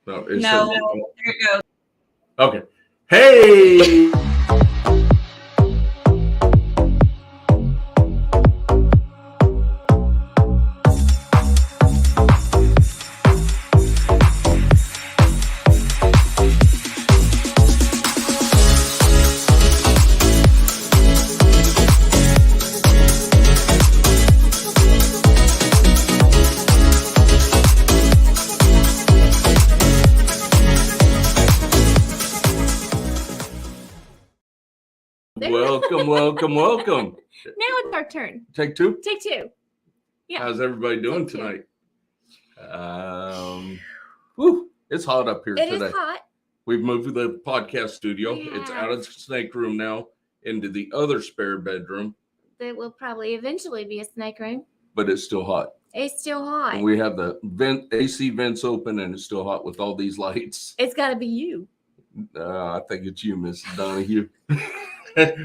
No, there it goes. Okay. Hey! Welcome. Now it's our turn. Take two. Yeah. How's everybody doing Take two. tonight? It's hot up here today. It is hot. We've moved to the podcast studio. We It's have. out of the snake room now into the other spare bedroom, That will probably eventually be a snake room. but it's still hot. It's still hot. And we have the AC vents open, and it's still hot with all these lights. It's got to be you. I think it's you, Miss Donahue.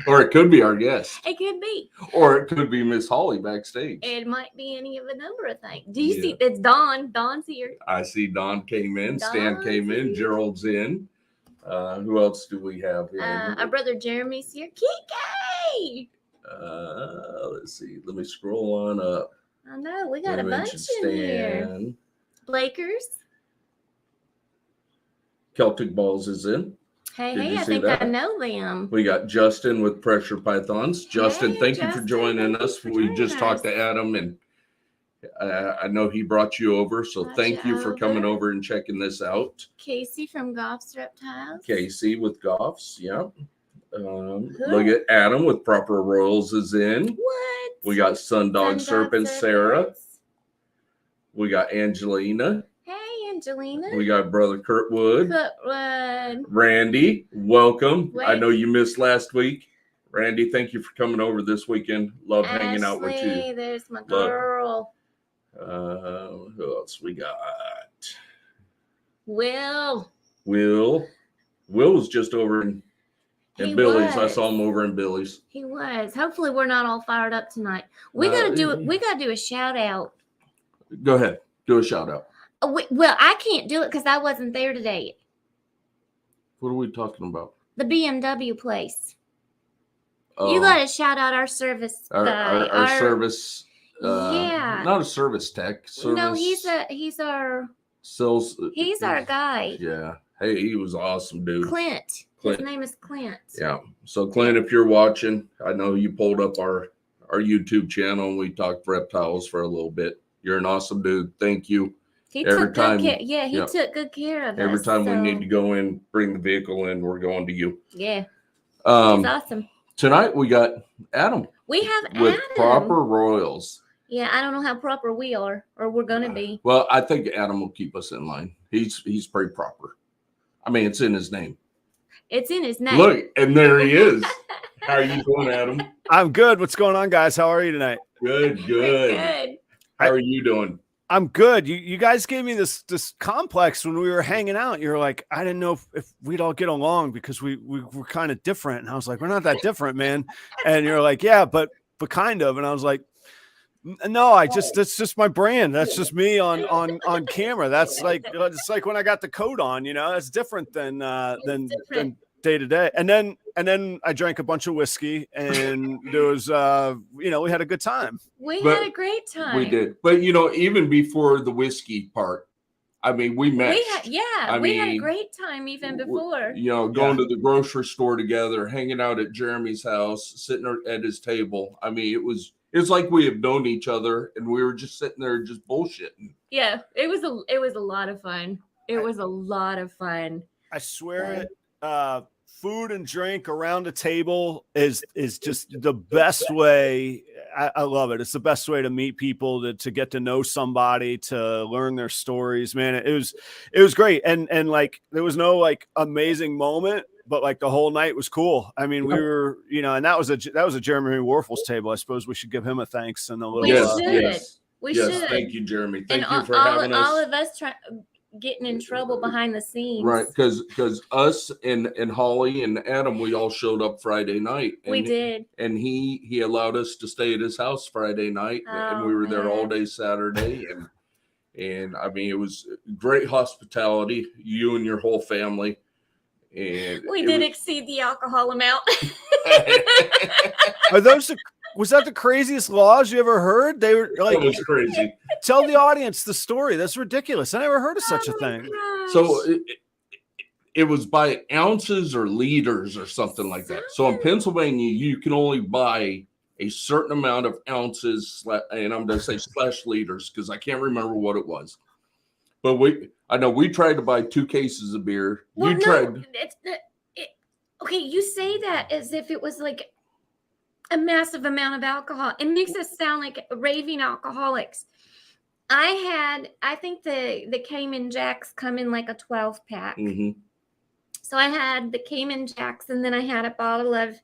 Or it could be our guest. It could be. Or it could be Miss Holly backstage. It might be any of a number of things. Do you see? It's Dawn. Dawn's here. I see Don came in. Stan Dawn's came in. here. Gerald's in. Who else do we have in? Our brother Jeremy's here. Kiki! Let's see. Let me scroll on up. I know. We got We a bunch mentioned in here. Stan. Blakers. Celtic Balls is in. Hey, Did you I see think that? I know them. We got Justin with Pressure Pythons. Justin, Hey, thank you for Justin, joining thank you us. for We joining just talked us. to Adam, and I know he brought you over. So Brought thank you you for coming over. over and checking this out. Casey from Goff's Reptiles. Casey with Goffs, yeah. Look at Adam with Proper Royals is in. What? We got Sundog Serpent Sarah. Serpents. We got Angelina. Hey, Angelina. We got Brother Kurtwood. Kurtwood. Randy, welcome. I Wait. know you missed last week. Randy, thank you for coming over this weekend. Love hanging out with Ashley, you. there's my Look. girl. Who else we got? Will. Will was just over in He Billy's. I was. saw him over in Billy's. He was. Hopefully we're not all fired up tonight. We gotta do a shout out. Go ahead. Do a shout out. Well, I can't do it because I wasn't there today. What are we talking about? The BMW place. You gotta shout out our service guy. Our service. Yeah. Not a service tech. Service, No, he's our sales. he's our guy. Yeah. Hey, he was awesome, dude. Clint. Clint. His name is Clint. Yeah. So Clint, if you're watching, I know you pulled up our YouTube channel and we talked reptiles for a little bit. You're an awesome dude. Thank you. He Every took time- good care. Yeah, he yeah. took good care of us. Every time we so- need to go in, bring the vehicle in, we're going to you. Yeah, he's Um, awesome. tonight we got Adam We have with Adam. Proper Royals. Yeah, I don't know how proper we are, or we're gonna be. Well, I think Adam will keep us in line. He's pretty proper. I mean, it's in his name. It's in his name. Look, and there he is. How are you doing, Adam? I'm good. What's going on, guys? How are you tonight? Good. Good. How are you doing? I'm good. You guys gave me this complex when we were hanging out. You were like, I didn't know if we'd all get along because we were kind of different. And I was like, we're not that different, man. And you're like, yeah, but kind of. And I was like, no, that's just my brand. That's just me on camera. That's like, it's like when I got the coat on, that's different than day to day. And then I drank a bunch of whiskey and there was, we had a good time. We But had a great time. We did. But, even before the whiskey part, I mean, we met. We had a great time even before. Going to the grocery store together, hanging out at Jeremy's house, sitting at his table. I mean, it was like we have known each other and we were just sitting there just bullshitting. Yeah, it was a lot of fun. It was a lot of fun. I swear it. Food and drink around the table is just the best way. I love it. It's the best way to meet people, to get to know somebody, to learn their stories, man. It was great. And like, there was no like amazing moment, but like the whole night was cool. I mean, we were, and that was a Jeremy Warfel's table. I suppose we should give him a thanks and a little. We should. We should. Thank you, Jeremy. Thank and you for having us. All of us getting in trouble behind the scenes. Right, because us and Holly and Adam, we all showed up Friday night. And, we did. And he allowed us to stay at his house Friday night, and we were there all day Saturday, And I mean, it was great hospitality, you and your whole family. And we did exceed the alcohol amount. Was that the craziest laws you ever heard? They were like, that was crazy. Tell the audience the story. That's ridiculous. I never heard of such a thing. Gosh. So it was by ounces or liters or something like that. So in Pennsylvania, you can only buy a certain amount of ounces, and I'm going to say / liters because I can't remember what it was. But I know we tried to buy 2 cases of beer. Well, You tried. Okay, you say that as if it was like a massive amount of alcohol. It makes us sound like raving alcoholics. I think the Cayman Jacks come in like a 12-pack. Mm-hmm. So I had the Cayman Jacks, and then I had a bottle of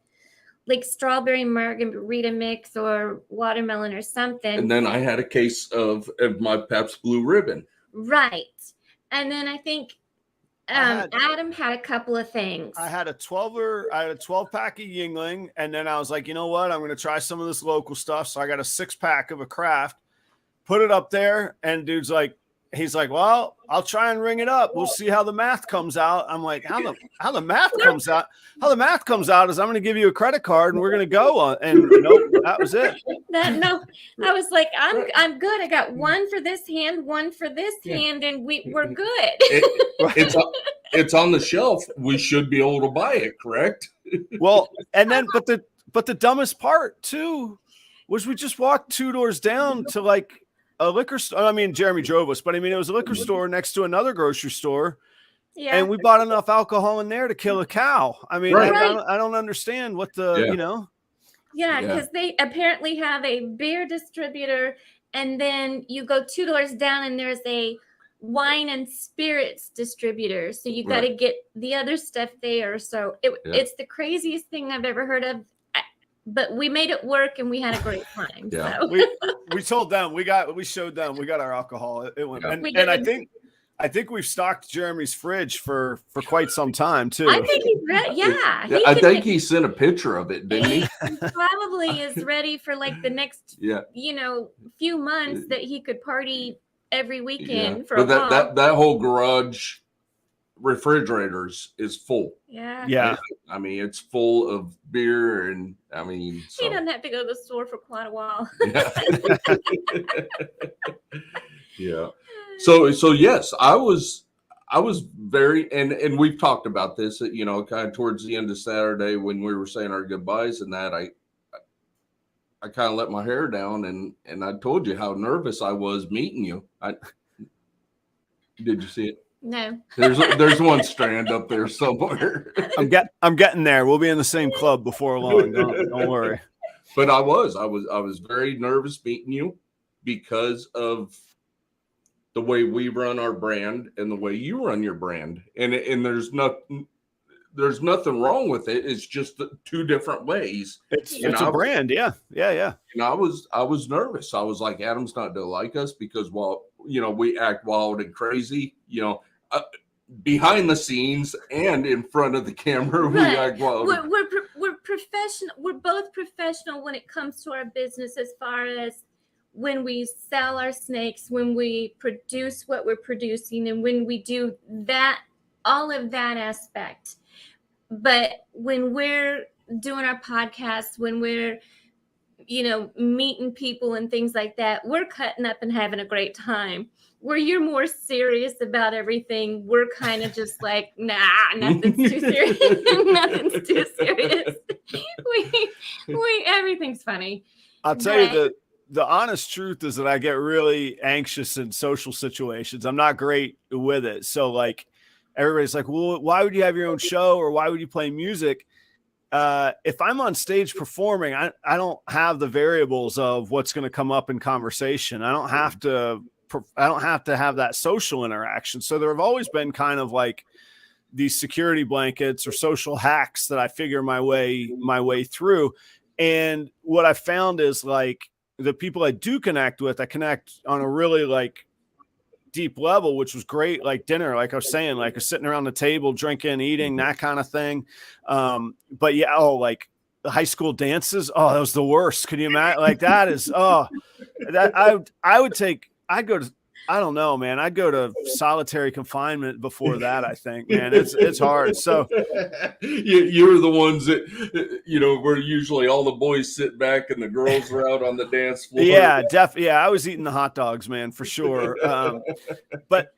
like strawberry margarita mix or watermelon or something. And then I had a case of my Pabst Blue Ribbon. Right. And then I think Adam had a couple of things. I had a 12-pack of Yingling, and then I was like, you know what? I'm going to try some of this local stuff. So I got a 6-pack of a craft, put it up there, and dude's like, he's like, well, I'll try and ring it up. We'll see how the math comes out. I'm like, how the math comes out? How the math comes out is I'm going to give you a credit card and we're going to go on. And nope, that was it. I was like, I'm good. I got one for this hand, one for this hand, and we're good. It's on the shelf. We should be able to buy it, correct? Well, and then, but the dumbest part too was we just walked 2 doors down to like a liquor store. I mean, Jeremy drove us, but I mean, it was a liquor store next to another grocery store. Yeah. And we bought enough alcohol in there to kill a cow. I mean, Right. I don't understand what Yeah, because they apparently have a beer distributor, and then you go 2 doors down and there's a wine and spirits distributor. So you got to get the other stuff there. So it's the craziest thing I've ever heard of. But we made it work and we had a great time. Yeah. So. We told them, we showed them, we got our alcohol. It went, Yeah. and I think we've stocked Jeremy's fridge for quite some time too. I think he's ready. Yeah. I think he sent a picture of it, didn't he? He probably is ready for like the next, few months that he could party every weekend for a while. That whole garage refrigerators is full. Yeah. I mean, it's full of beer, and I mean, He doesn't have to go to the store for quite a while. Yeah. So yes, I was very, and we've talked about this, kind of towards the end of Saturday when we were saying our goodbyes, and that I kind of let my hair down, and I told you how nervous I was meeting you. Did you see it? No. There's one strand up there somewhere. I'm getting there. We'll be in the same club before long. Don't worry. But I was very nervous meeting you because of the way we run our brand and the way you run your brand. And there's nothing wrong with it. It's just 2 different ways. It's a brand. Yeah. And I was nervous. I was like, Adam's not going to like us because we act wild and crazy, behind the scenes and in front of the camera. We act wild. We're professional. We're both professional when it comes to our business, as far as when we sell our snakes, when we produce what we're producing, and when we do that, all of that aspect. But when we're doing our podcast, when we're, meeting people and things like that, we're cutting up and having a great time. Where you're more serious about everything, we're kind of just like, nah, nothing's too serious. Nothing's too serious. We everything's funny. I'll tell you the honest truth is that I get really anxious in social situations. I'm not great with it. So like everybody's like, well, why would you have your own show, or why would you play music? If I'm on stage performing, I don't have the variables of what's going to come up in conversation. I don't have to have that social interaction. So there have always been kind of like these security blankets or social hacks that I figure my way through. And what I found is like the people I do connect with, I connect on a really like deep level, which was great. Like dinner, like I was saying, like sitting around the table, drinking, eating, that kind of thing. But yeah, like the high school dances. Oh, that was the worst. Can you imagine? Like that is, that I'd go to I don't know, man. I'd go to solitary confinement before that. I think, man, it's hard. So you're the ones that, where usually all the boys sit back and the girls are out on the dance floor. Yeah, yeah, I was eating the hot dogs, man, for sure. But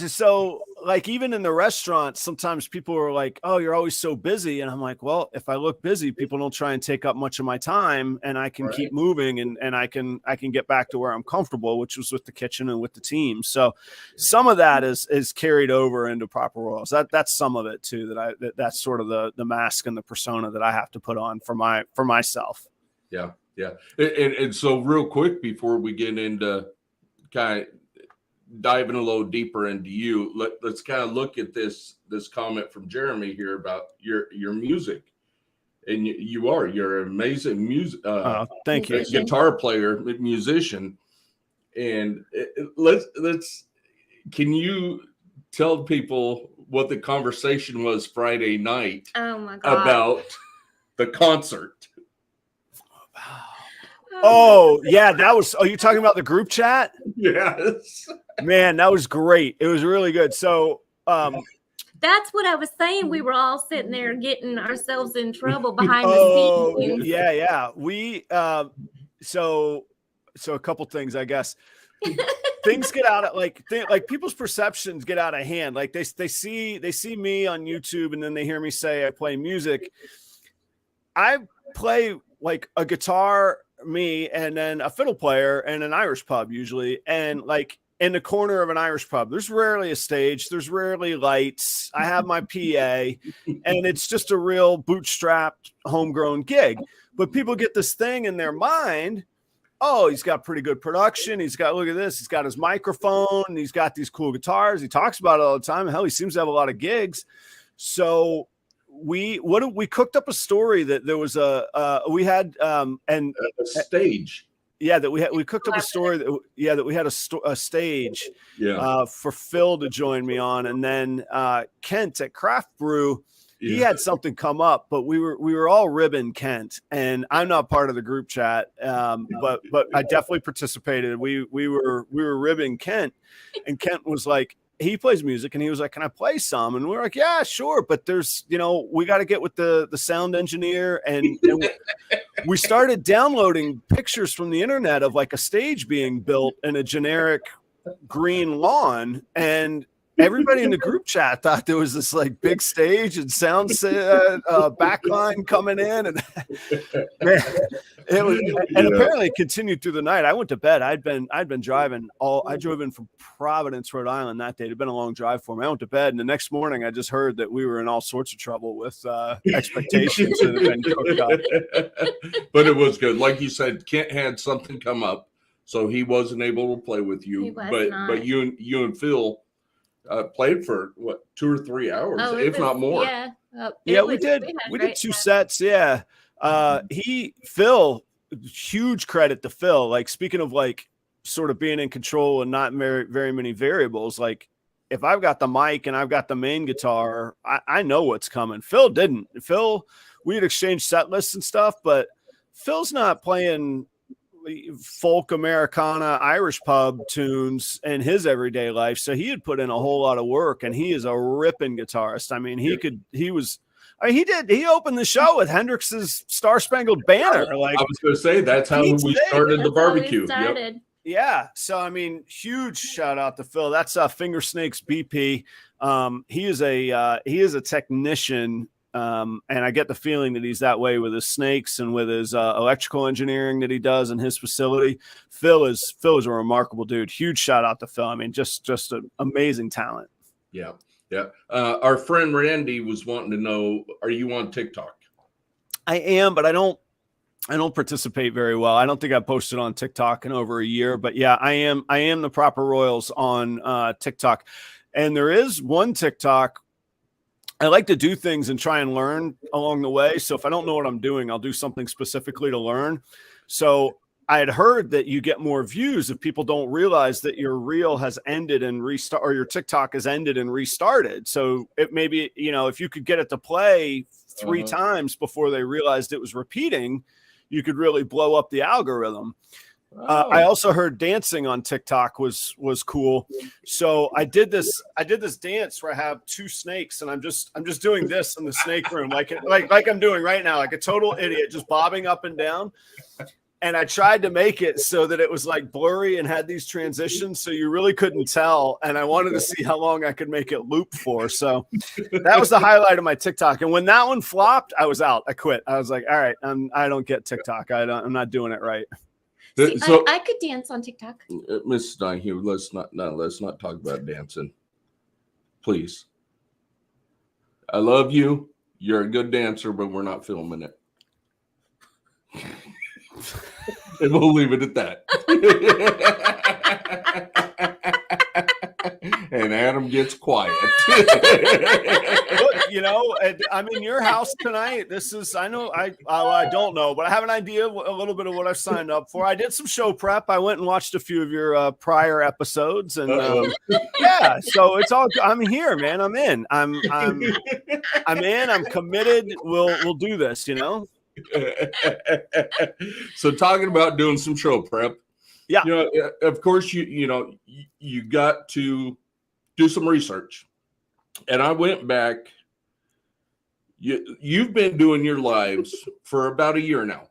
so like even in the restaurants, sometimes people are like, "Oh, you're always so busy," and I'm like, "Well, if I look busy, people don't try and take up much of my time, and I can keep moving, and I can get back to where I'm comfortable, which was with the kitchen and with the team." So some of that is carried over into Proper Royals. That's some of it too. That's sort of the mask and the persona that I have to put on for myself. Yeah. Yeah. And so real quick, before we get into kind of diving a little deeper into you, let's kind of look at this comment from Jeremy here about your music. And you're an amazing music. Thank you. Guitar player, musician. And can you tell people what the conversation was Friday night Oh my God. about the concert? Oh yeah, you're talking about the group chat? Yes. Man, that was great. It was really good. So that's what I was saying. We were all sitting there getting ourselves in trouble behind the scenes. Yeah. We so a couple things, I guess. Things get out of like people's perceptions get out of hand. Like they see me on YouTube and then they hear me say I play music. I play like a guitar, me, and then a fiddle player and an Irish pub usually. And like in the corner of an Irish pub, there's rarely a stage. There's rarely lights. I have my PA and it's just a real bootstrapped homegrown gig. But people get this thing in their mind. Oh, he's got pretty good production. Look at this. He's got his microphone. He's got these cool guitars. He talks about it all the time. Hell, he seems to have a lot of gigs. So we cooked up a story that there was a stage. Yeah, that we cooked up a story that we had a stage for Phil to join me on, and then Kent at Craft Brew. He had something come up, but we were all ribbing Kent, and I'm not part of the group chat, but I definitely participated. We were ribbing Kent, and Kent was like, he plays music, and he was like, "Can I play some?" And we were like, "Yeah, sure." But there's, we got to get with the sound engineer, and we started downloading pictures from the internet of like a stage being built in a generic green lawn, and everybody in the group chat thought there was this like big stage and sound backline coming in, and man, it was, and apparently it continued through the night. I went to bed. I'd been driving I drove in from Providence, Rhode Island that day. It'd been a long drive for me. I went to bed, and the next morning I just heard that we were in all sorts of trouble with expectations that had been cooked up. But it was good. Like you said, Kent had something come up, so he wasn't able to play with you. But you and Phil played for what, 2 or 3 hours, if not more. We did 2 sets. Yeah. Phil, huge credit to Phil. Like, speaking of like sort of being in control and not very, very many variables, like if I've got the mic and I've got the main guitar, I know what's coming. Phil didn't. We had exchanged set lists and stuff, but Phil's not playing folk Americana Irish pub tunes in his everyday life, so he had put in a whole lot of work, and he is a ripping guitarist. I mean, he opened the show with Hendrix's Star Spangled Banner. Like, I was going to say, that's how we started the barbecue. Yeah, so I mean, huge shout out to Phil. That's Finger Snakes BP. He is a technician. And I get the feeling that he's that way with his snakes and with his electrical engineering that he does in his facility. Phil is a remarkable dude. Huge shout out to Phil. I mean, just an amazing talent. Yeah. Our friend Randy was wanting to know, are you on TikTok? I am, but I don't participate very well. I don't think I posted on TikTok in over a year, but yeah, I am the Proper Royals on TikTok. And there is one TikTok. I like to do things and try and learn along the way. So if I don't know what I'm doing, I'll do something specifically to learn. So I had heard that you get more views if people don't realize that your reel has ended and restart, or your TikTok has ended and restarted. So it maybe, if you could get it to play 3 times before they realized it was repeating, you could really blow up the algorithm. I also heard dancing on TikTok was cool. So I did this dance where I have two snakes and I'm just doing this in the snake room, like I'm doing right now, like a total idiot, just bobbing up and down. And I tried to make it so that it was like blurry and had these transitions, so you really couldn't tell. And I wanted to see how long I could make it loop for. So that was the highlight of my TikTok. And when that one flopped, I was out. I quit. I was like, all right, I don't get TikTok. I'm not doing it right. See, So, I could dance on TikTok. Mrs. Donahue, let's not talk about dancing, please. I love you. You're a good dancer, but we're not filming it. And we'll leave it at that. And Adam gets quiet. Look, I'm in your house tonight. I don't know, but I have an idea, a little bit of what I've signed up for. I did some show prep. I went and watched a few of your prior episodes, and yeah, so it's all. I'm here, man. I'm in. I'm in. I'm committed. We'll do this. So talking about doing some show prep, yeah, of course you got to do some research, and I went back. You've been doing your lives for about a year now,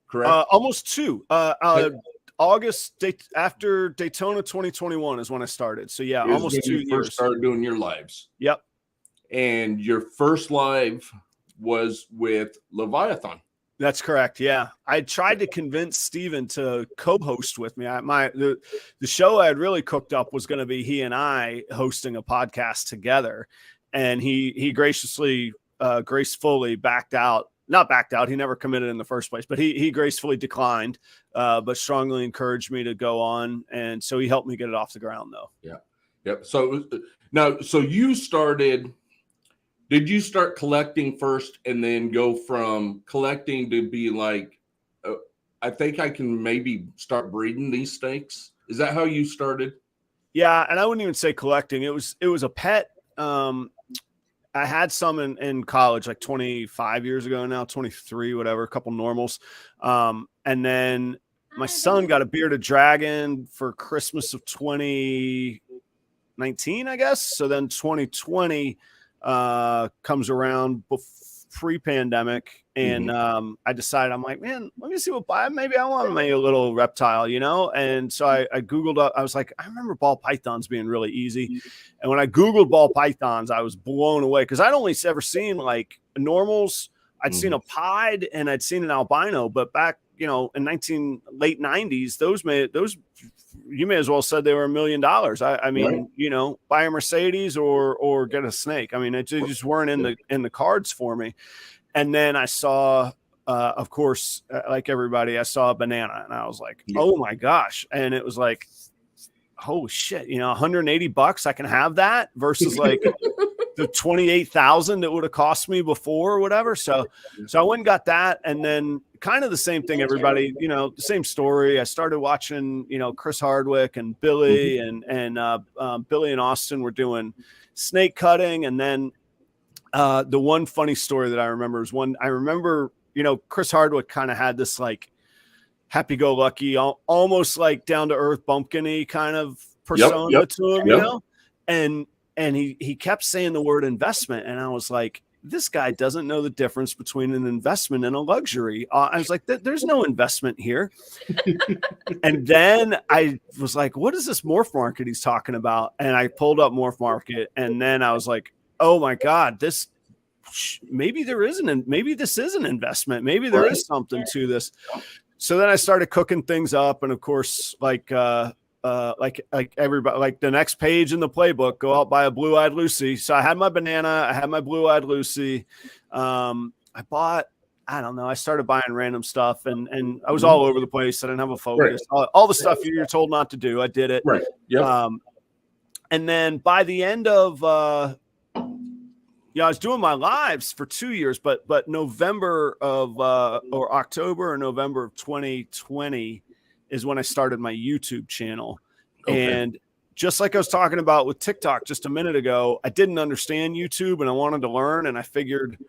correct? Almost two. August after Daytona 2021 is when I started. So yeah, almost 2 years. First started doing your lives. Yep. And your first live was with Leviathan. That's correct. Yeah. I tried to convince Steven to co-host with me. The show I had really cooked up was going to be he and I hosting a podcast together. And he gracefully backed out. Not backed out. He never committed in the first place, but he gracefully declined, but strongly encouraged me to go on. And so he helped me get it off the ground though. Yeah. Yep. So did you start collecting first and then go from collecting to be like, I think I can maybe start breeding these snakes? Is that how you started? Yeah. And I wouldn't even say collecting. It was a pet. I had some in college, like 25 years ago now, 23, whatever, a couple normals. And then my son got a bearded dragon for Christmas of 2019, I guess. So then 2020 comes around pre-pandemic, and I decided, I'm like, man, let me see maybe I want maybe a little reptile, and so I Googled up. I was like, I remember ball pythons being really easy, and when I Googled ball pythons, I was blown away because I'd only ever seen like normals. I'd seen a pied and I'd seen an albino, but back in late 90s, those you may as well said they were $1 million. I mean, right. Buy a Mercedes or get a snake. I mean, it just weren't in the cards for me. And then I saw, of course, like everybody, I saw a banana, and I was like, oh my gosh. And it was like, oh shit, $180, I can have that versus like the 28,000 that would have cost me before or whatever. So I went and got that. And then kind of the same thing, everybody, the same story. I started watching, Chris Hardwick and Billy and Billy and Austin were doing snake cutting. And then the one funny story that I remember is Chris Hardwick kind of had this like happy-go-lucky, almost like down-to-earth bumpkin-y kind of persona to him, and he kept saying the word investment. And I was like, this guy doesn't know the difference between an investment and a luxury. I was like, there's no investment here. And then I was like, what is this morph market he's talking about? And I pulled up morph market. And then I was like, oh my God, maybe this is an investment. Maybe there is something to this. So then I started cooking things up. And of course, like everybody, like the next page in the playbook, go out, buy a blue-eyed Lucy. So I had my banana, I had my blue-eyed Lucy. I started buying random stuff, and I was all over the place. I didn't have a focus. Right. All the stuff you're told not to do, I did it. Right. Yep. And then by the end of, I was doing my lives for 2 years, but November of or October or November of 2020 is when I started my YouTube channel. Okay. And just like I was talking about with TikTok just a minute ago, I didn't understand YouTube and I wanted to learn. And I figured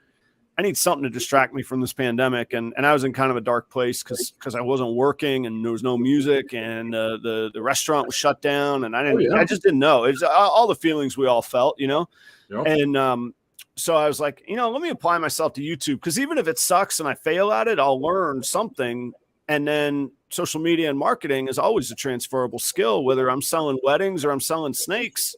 I need something to distract me from this pandemic. And I was in kind of a dark place because I wasn't working and there was no music and the restaurant was shut down and I just didn't know. It's all the feelings we all felt, you know? Yep. And so I was like, you know, let me apply myself to YouTube, because even if it sucks and I fail at it, I'll learn something. And then social media and marketing is always a transferable skill, whether I'm selling weddings or I'm selling snakes.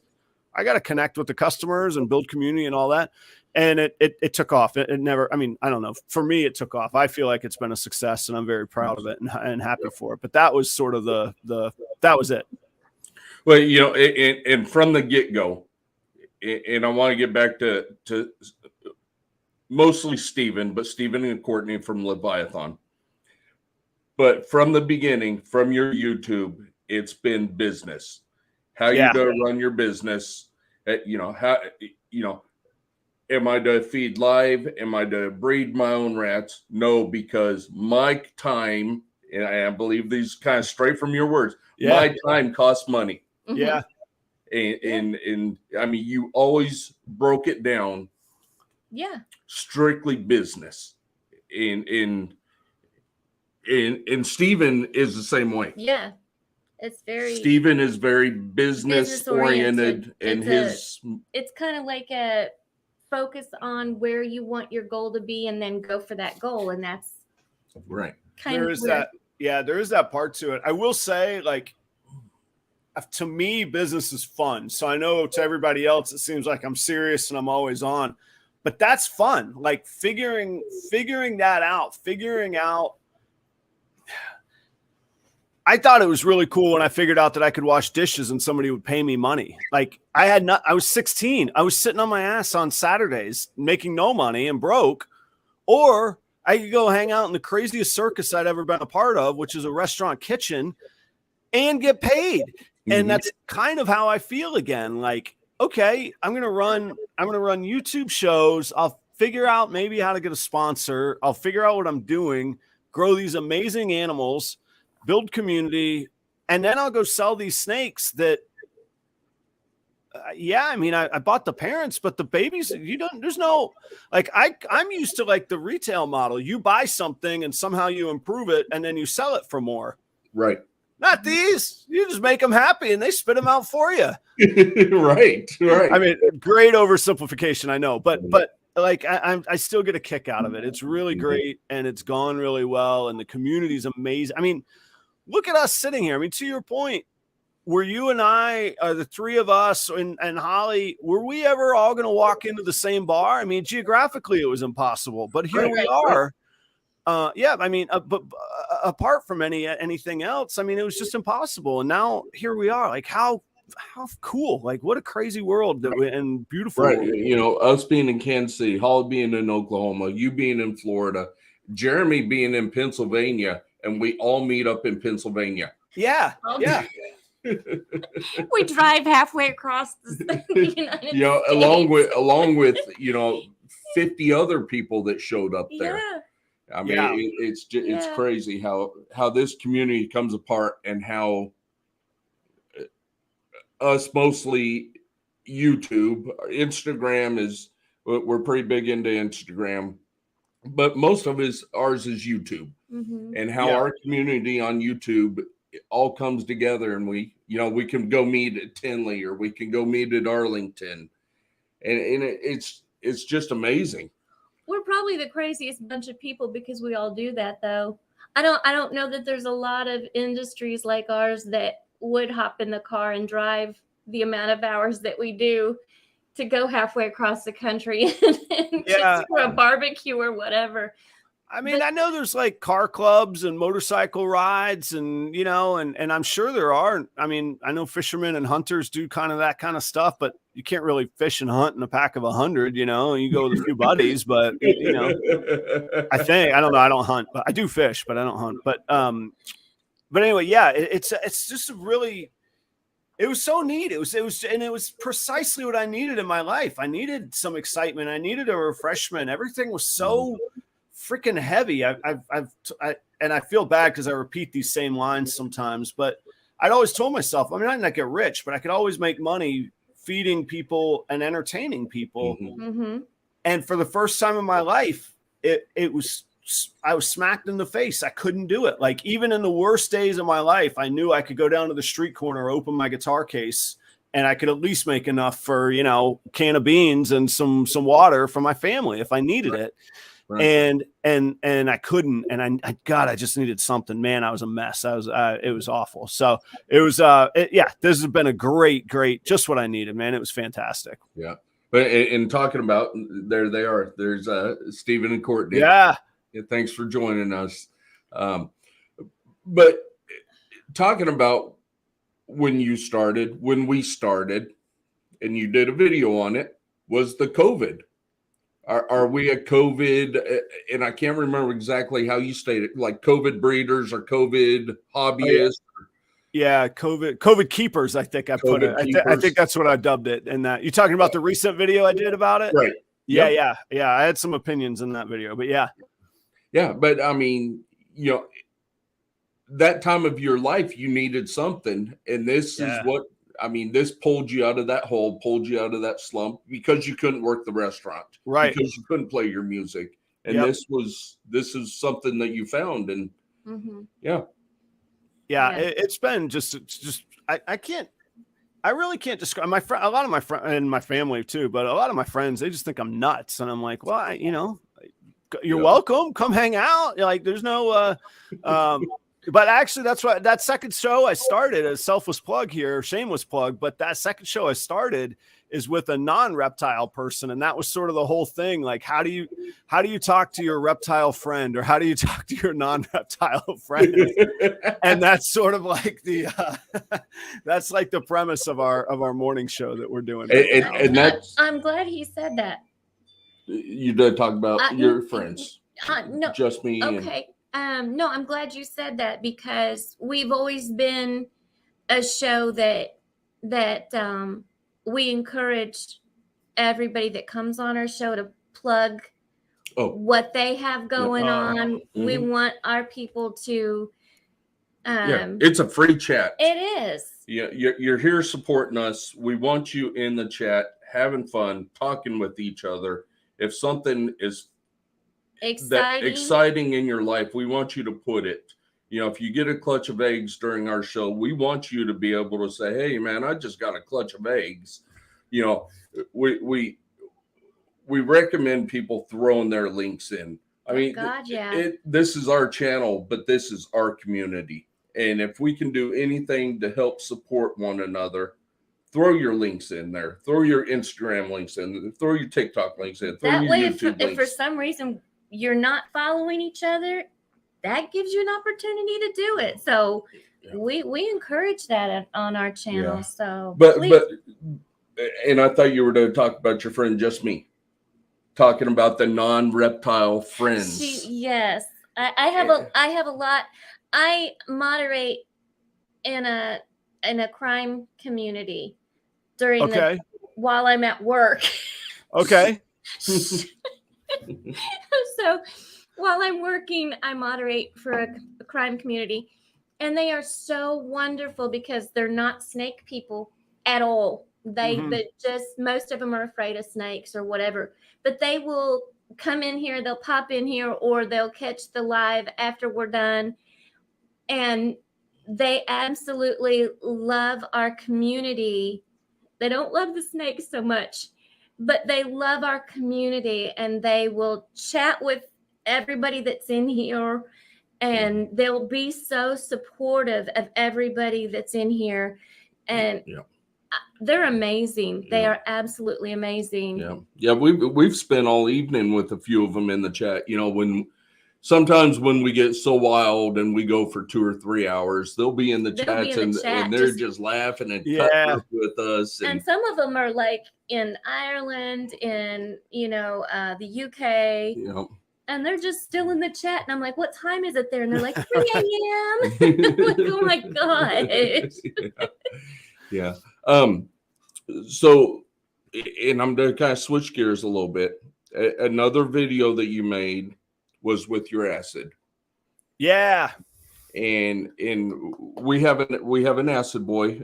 I got to connect with the customers and build community and all that. And it took off. It never, I mean, I don't know. For me, it took off. I feel like it's been a success and I'm very proud of it and happy for it. But that was sort of that was it. Well, you know, and from the get-go, and I want to get back to mostly Stephen, but Stephen and Courtney from Leviathan. But from the beginning, from your YouTube, it's been business. How you going to run your business? You know, how, you know, am I to feed live? Am I to breed my own rats? No, because my time, and I believe these kind of straight from your words, my time costs money. Yeah. And I mean, you always broke it down. Yeah. Strictly business. And Stephen is the same way. Yeah. It's very Stephen is very business oriented, and it's kind of like a focus on where you want your goal to be and then go for that goal. And that's right. There is that part to it. I will say, like, to me, business is fun. So I know to everybody else, it seems like I'm serious and I'm always on, but that's fun. Like figuring that out, I thought it was really cool when I figured out that I could wash dishes and somebody would pay me money. Like I was 16. I was sitting on my ass on Saturdays making no money and broke, or I could go hang out in the craziest circus I'd ever been a part of, which is a restaurant kitchen, and get paid. And that's kind of how I feel again. Like, okay, I'm going to run YouTube shows. I'll figure out maybe how to get a sponsor. I'll figure out what I'm doing, grow these amazing animals, build community, and then I'll go sell these snakes that, I mean, I bought the parents, but the babies, there's no, like, I'm used to like the retail model. You buy something and somehow you improve it and then you sell it for more. Right. Not these. You just make them happy and they spit them out for you. Right. I mean, great oversimplification, I know, but like I still get a kick out of it. It's really great and it's gone really well and the community's amazing. I mean, look at us sitting here. I mean, to your point, were you and I, the three of us and Holly, were we ever all going to walk into the same bar? I mean, geographically, it was impossible, but here we are. I mean, but apart from anything else, I mean, it was just impossible. And now here we are. Like how cool, like what a crazy world and beautiful. Right. World. You know, us being in Kansas City, Holly being in Oklahoma, you being in Florida, Jeremy being in Pennsylvania, and we all meet up in Pennsylvania. Yeah. Yeah. We drive halfway across the United States. Along with, you know, 50 other people that showed up there. Yeah. I mean, it's crazy how this community comes apart and how us mostly YouTube, Instagram we're pretty big into Instagram, but most of ours is YouTube, and how our community on YouTube all comes together, and we can go meet at Tinley or we can go meet at Arlington, and it's just amazing. We're probably the craziest bunch of people because we all do that, though. I don't know that there's a lot of industries like ours that would hop in the car and drive the amount of hours that we do to go halfway across the country and just for a barbecue or whatever. I mean, I know there's like car clubs and motorcycle rides and, you know, and I'm sure there are. I mean, I know fishermen and hunters do kind of that kind of stuff, but you can't really fish and hunt in a pack of 100, you know, you go with a few buddies, but you know, I don't know. I don't hunt, but I do fish, but I don't hunt. But anyway, yeah, it's just it was so neat. It was precisely what I needed in my life. I needed some excitement. I needed a refreshment. Everything was so freaking heavy. And I feel bad because I repeat these same lines sometimes, but I'd always told myself, I mean, I might not get rich, but I could always make money feeding people and entertaining people. And for the first time in my life, I was smacked in the face. I couldn't do it. Like, even in the worst days of my life, I knew I could go down to the street corner, open my guitar case, and I could at least make enough for, you know, a can of beans and some water for my family if I needed it. Right. And I couldn't, and I just needed something, man. I was a mess. It was awful. So it was, this has been a great, just what I needed, man. It was fantastic. Yeah. But in talking about, there they are. There's Stephen and Courtney. Yeah. Thanks for joining us. But talking about when we started, and you did a video on it, was the COVID. Are we a COVID? And I can't remember exactly how you stated, like COVID breeders or COVID hobbyists. Oh, yeah. COVID keepers. I think I put it. I think that's what I dubbed it. And that you're talking about the recent video I did about it, right? Yeah. I had some opinions in that video, but yeah. But I mean, you know, that time of your life, you needed something, and this is what. I mean, this pulled you out of that hole, pulled you out of that slump because you couldn't work the restaurant, right? Because you couldn't play your music, and this is something that you found, and it's been just I really can't describe my friend. A lot of my friends and my family too, but a lot of my friends, they just think I'm nuts, and I'm like, well, you're welcome, come hang out. Like, there's no but actually, that's what that second show I started, a selfless plug here, shameless plug. But that second show I started is with a non-reptile person, and that was sort of the whole thing. Like, how do you talk to your reptile friend, or how do you talk to your non-reptile friend? And that's sort of like that's like the premise of our morning show that we're doing. And that's, I'm glad he said that. You did talk about your friends, no, just me. Okay. No, I'm glad you said that, because we've always been a show that we encourage everybody that comes on our show to plug what they have going on. Mm-hmm. We want our people to. It's a free chat. It is. Yeah, you're here supporting us. We want you in the chat, having fun, talking with each other. If something is exciting in your life, we want you to put it. You know, if you get a clutch of eggs during our show, we want you to be able to say, hey man, I just got a clutch of eggs. You know, we recommend people throwing their links in. I mean, this is our channel, but this is our community, and if we can do anything to help support one another, throw your links in there, throw your Instagram links in, throw your TikTok links in, throw your YouTube links. If for some reason you're not following each other, that gives you an opportunity to do it. So we encourage that on our channel. Yeah. So and I thought you were going to talk about your friend Just Me, talking about the non-reptile friends. Yes, I have a lot. I moderate in a crime community while I'm at work. Okay. So while I'm working, I moderate for a crime community, and they are so wonderful because they're not snake people at all. They just, most of them are afraid of snakes or whatever, but they will come in here, they'll pop in here, or they'll catch the live after we're done. And they absolutely love our community. They don't love the snakes so much, but they love our community, and they will chat with everybody that's in here, and they'll be so supportive of everybody that's in here. And they're amazing. They are absolutely amazing. Yeah. We've spent all evening with a few of them in the chat. You know, sometimes when we get so wild and we go for 2 or 3 hours, they'll be in the chats and they're just laughing and cutting with us. And some of them are like in Ireland, in the UK. And they're just still in the chat. And I'm like, what time is it there? And they're like, 3 a.m. I'm like, oh my gosh. Yeah. So, and I'm going to kind of switch gears a little bit. Another video that you made was with your acid. Yeah. And we have an acid boy.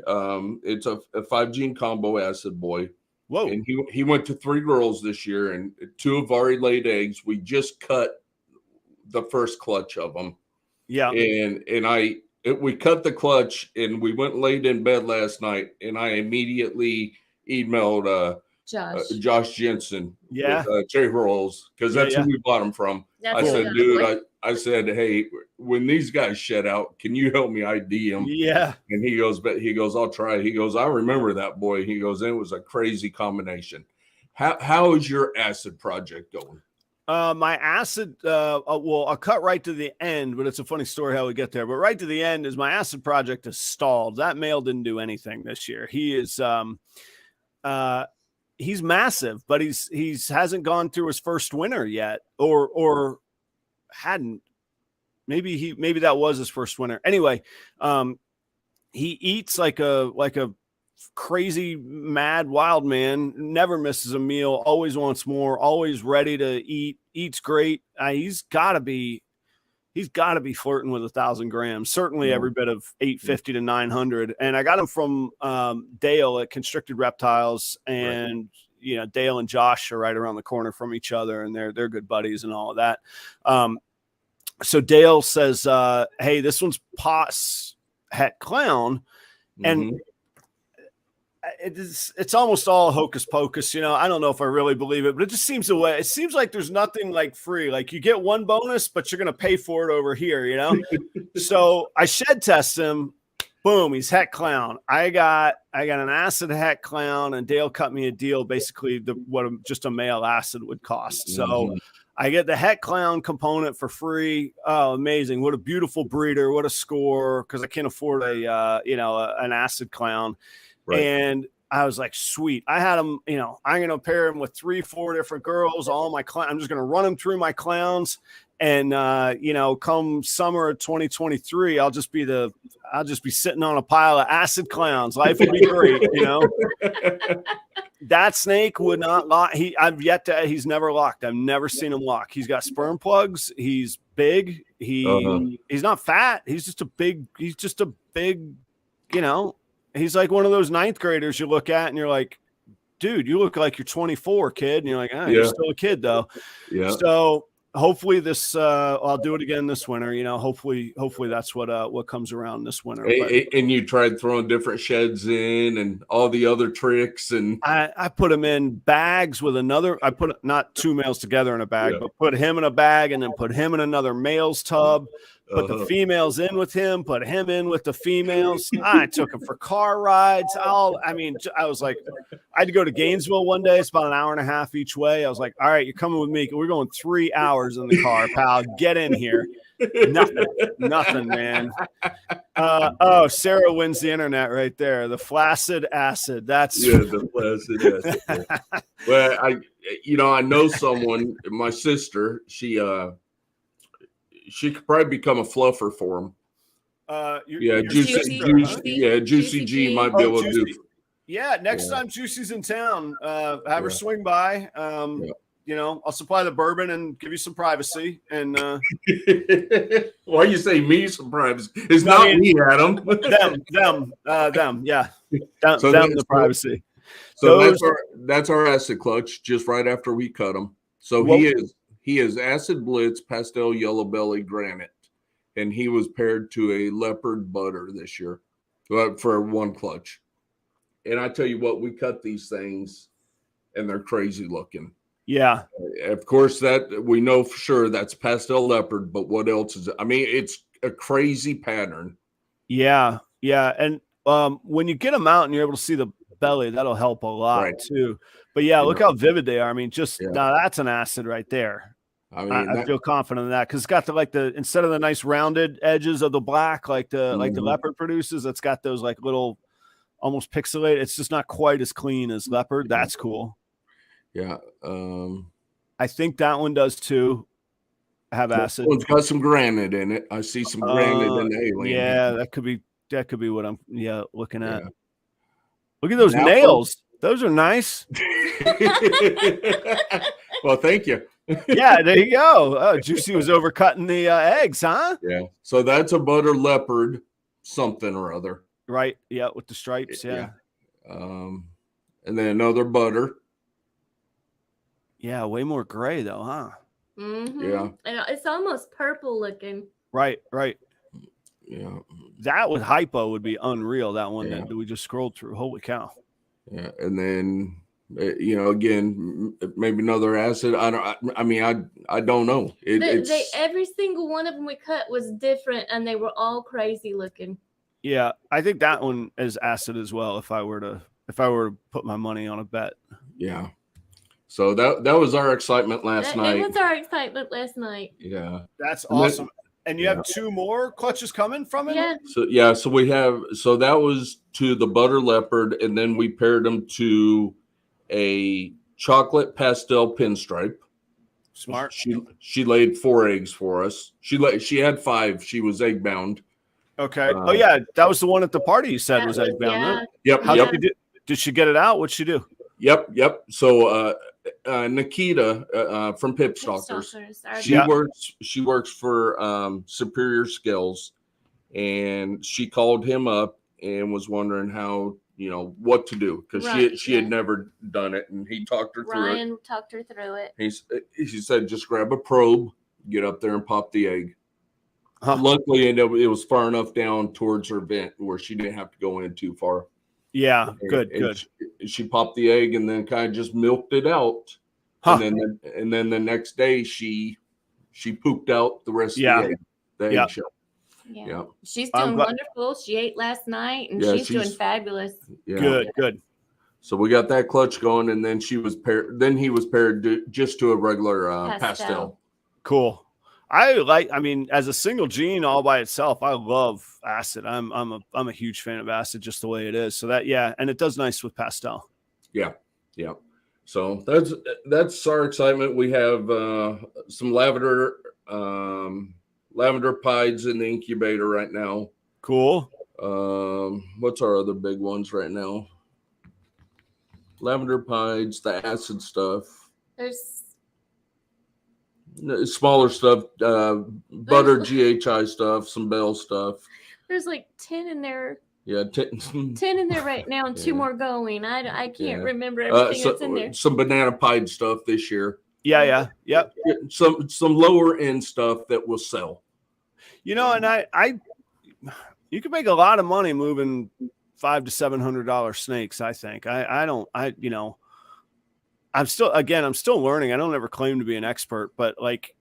It's a 5-gene combo acid boy. Whoa. And he went to 3 girls this year, and 2 have already laid eggs. We just cut the first clutch of them. Yeah. And we cut the clutch, and we went and laid in bed last night, and I immediately emailed Josh Jensen with J Rolls, because that's who we bought them from. That's I cool. said, dude, I said, hey, when these guys shed out, can you help me ID them? Yeah. And he goes, I'll try it. He goes, I remember that boy. He goes, it was a crazy combination. How is your acid project going? My acid, well, I'll cut right to the end, but it's a funny story how we get there. But right to the end is my acid project is stalled. That male didn't do anything this year. He is, he's massive, but he's hasn't gone through his first winter yet, or hadn't. Maybe that was his first winter. Anyway, he eats like a crazy mad wild man, never misses a meal, always wants more, always ready to eat, eats great. He's got to be flirting with 1,000 grams, certainly every bit of 850 to 900. And I got him from Dale at Constricted Reptiles, and Dale and Josh are right around the corner from each other, and they're good buddies and all of that. So Dale says, hey, this one's Pot's Het Clown. And it's almost all hocus pocus. I don't know if I really believe it, but it just seems the way. It seems like there's nothing like free. Like you get one bonus, but you're going to pay for it over here, So I shed test him. Boom, he's Het Clown. I got an acid Het Clown, and Dale cut me a deal, basically what just a male acid would cost. So I get the Het Clown component for free. Oh, amazing. What a beautiful breeder. What a score. Because I can't afford an acid clown. Right. And I was like, sweet. I had him, I'm going to pair him with 3-4 different girls, all my clowns. I'm just going to run him through my clowns. And, come summer of 2023, I'll just be sitting on a pile of acid clowns. Life would be great, That snake would not lock. He's never locked. I've never seen him lock. He's got sperm plugs. He's big. He's not fat. He's just a big, he's like one of those 9th graders you look at and you're like, dude, you look like you're 24, kid. And you're like, you're still a kid though. Yeah. So hopefully I'll do it again this winter. Hopefully that's what comes around this winter. And you tried throwing different sheds in and all the other tricks. And I put him in bags with another. I put not 2 males together in a bag, but put him in a bag and then put him in another male's tub. Put the females in with him, put him in with the females. I took him for car rides. I was like, I had to go to Gainesville one day. It's about an hour and a half each way. I was like, all right, you're coming with me. We're going 3 hours in the car, pal. Get in here. Nothing, man. Sarah wins the internet right there. The flaccid acid. That's the flaccid acid. Well, I know someone, my sister, she could probably become a fluffer for him. Juicy G might be able to do. Yeah, next time Juicy's in town, have her swing by. I'll supply the bourbon and give you some privacy. And why you say me some privacy? It's not me, Adam. them, yeah. The privacy. So that's our acid clutch just right after we cut them. So he is acid blitz, pastel yellow belly granite, and he was paired to a leopard butter this year for one clutch. And I tell you what, we cut these things and they're crazy looking. Yeah. Of course, that we know for sure that's pastel leopard, but what else is it? I mean, it's a crazy pattern. Yeah. Yeah. And when you get them out and you're able to see the belly, that'll help a lot too. But look how vivid they are. I mean, now that's an acid right there. I feel confident in that because it's got instead of the nice rounded edges of the black, like the leopard produces, it's got those like little almost pixelated. It's just not quite as clean as leopard. That's cool. Yeah. I think that one does too. Have acid. It's got some granite in it. I see some granite in the alien. Yeah, that could be what I'm looking at. Yeah. Look at those nails. Those are nice. Well, thank you. Yeah, there you go. Oh, Juicy was overcutting the eggs, huh? Yeah. So that's a butter leopard something or other. Right. Yeah, with the stripes. Yeah. and then another butter. Yeah, way more gray though, huh? Yeah. And it's almost purple looking. Right. Yeah. That with hypo would be unreal. That one Yeah. that we just scrolled through. Holy cow. Yeah. And then, again, maybe another acid. I don't know. It's every single one of them we cut was different, and they were all crazy looking. Yeah, I think that one is acid as well. If I were to put my money on a bet. Yeah. So that was our excitement last night. That was our excitement last night. Yeah. That's awesome. And you have 2 more clutches coming from it? Yeah. So that was to the butter leopard, and then we paired them to a chocolate pastel pinstripe. Smart. She laid 4 eggs for us. She had 5. She was egg bound. Okay. Oh yeah, that was the one at the party you said was egg bound. Yeah. Right? Yep. How did she get it out? What'd she do? Yep. So Nikita from Pip Stalkers. She works for Superior Skills, and she called him up and was wondering how, what to do, because she had never done it, and he talked her through it. Ryan talked her through it. He said just grab a probe, get up there and pop the egg. Huh. Luckily, it was far enough down towards her vent where she didn't have to go in too far. Yeah, good. She popped the egg and then kind of just milked it out. Huh. And then the next day she pooped out the rest of the eggshell. Yeah. She's doing wonderful. She ate last night, and she's doing fabulous. Yeah. Good. So we got that clutch going, and then he was paired just to a regular pastel. Cool. I mean, as a single gene all by itself, I love acid. I'm a huge fan of acid just the way it is. So and it does nice with pastel. Yeah. So that's our excitement. We have some lavender pieds in the incubator right now. Cool. What's our other big ones right now? Lavender pieds, the acid stuff. There's smaller stuff, butter GHI stuff, some Bell stuff. There's like 10 in there. Yeah, 10 in there right now, and 2 more going. I can't remember everything that's in there. Some banana pied stuff this year. Yeah. Some lower end stuff that will sell. And you can make a lot of money moving $500 to $700 snakes. I think I'm still learning. I don't ever claim to be an expert, but like,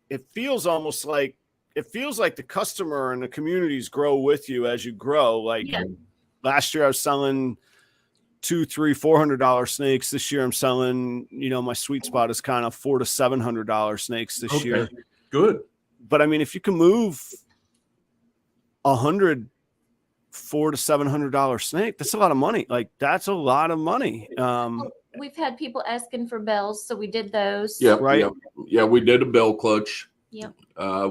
it feels like the customer and the communities grow with you as you grow. Like last year I was selling $200, $300, $400 snakes. This year I'm selling, my sweet spot is kind of $400 to $700 snakes this year. Good. But I mean, if you can move $400 to $700 snake, that's a lot of money. Like that's a lot of money. We've had people asking for bells, so we did those. Yeah, right. Yeah, we did a bell clutch. Yep.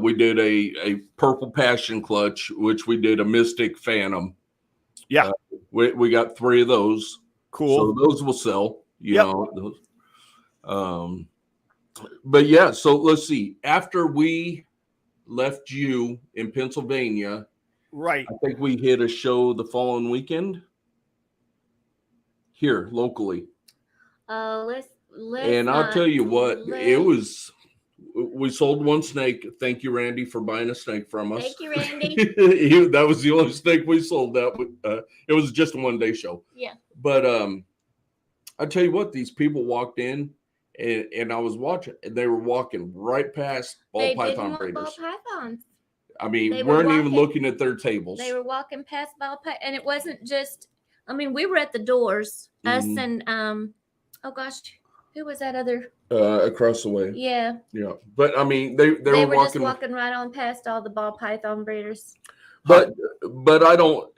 We did a purple passion clutch, which we did a Mystic Phantom. Yeah. We got 3 of those. Cool. So those will sell. You know. But yeah, so let's see. After we left you in Pennsylvania, right? I think we hit a show the following weekend here locally. Let's and I'll tell you what, it was. We sold 1 snake. Thank you, Randy, for buying a snake from us. Thank you, Randy. That was the only snake we sold. That it was just a 1-day show. Yeah. But I tell you what, these people walked in, and I was watching, and they were walking right past ball python breeders. Ball pythons. I mean, we weren't even looking at their tables. They were walking past ball python, and it wasn't just. I mean, we were at the doors. Us and oh gosh, who was that other? Across the way. Yeah. Yeah. But I mean, they were just walking right on past all the ball python breeders. But I don't,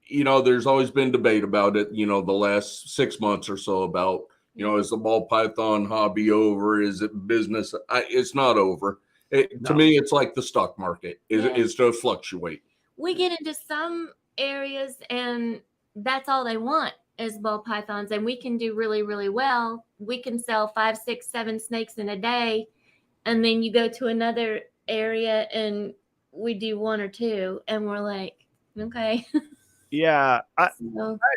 there's always been debate about it, the last 6 months or so about, is the ball python hobby over? Is it business? It's not over. To me, it's like the stock market is to fluctuate. We get into some areas and that's all they want is ball pythons, and we can do really, really well. We can sell 5, 6, 7 snakes in a day, and then you go to another area and we do 1 or 2, and we're like, okay. Yeah, I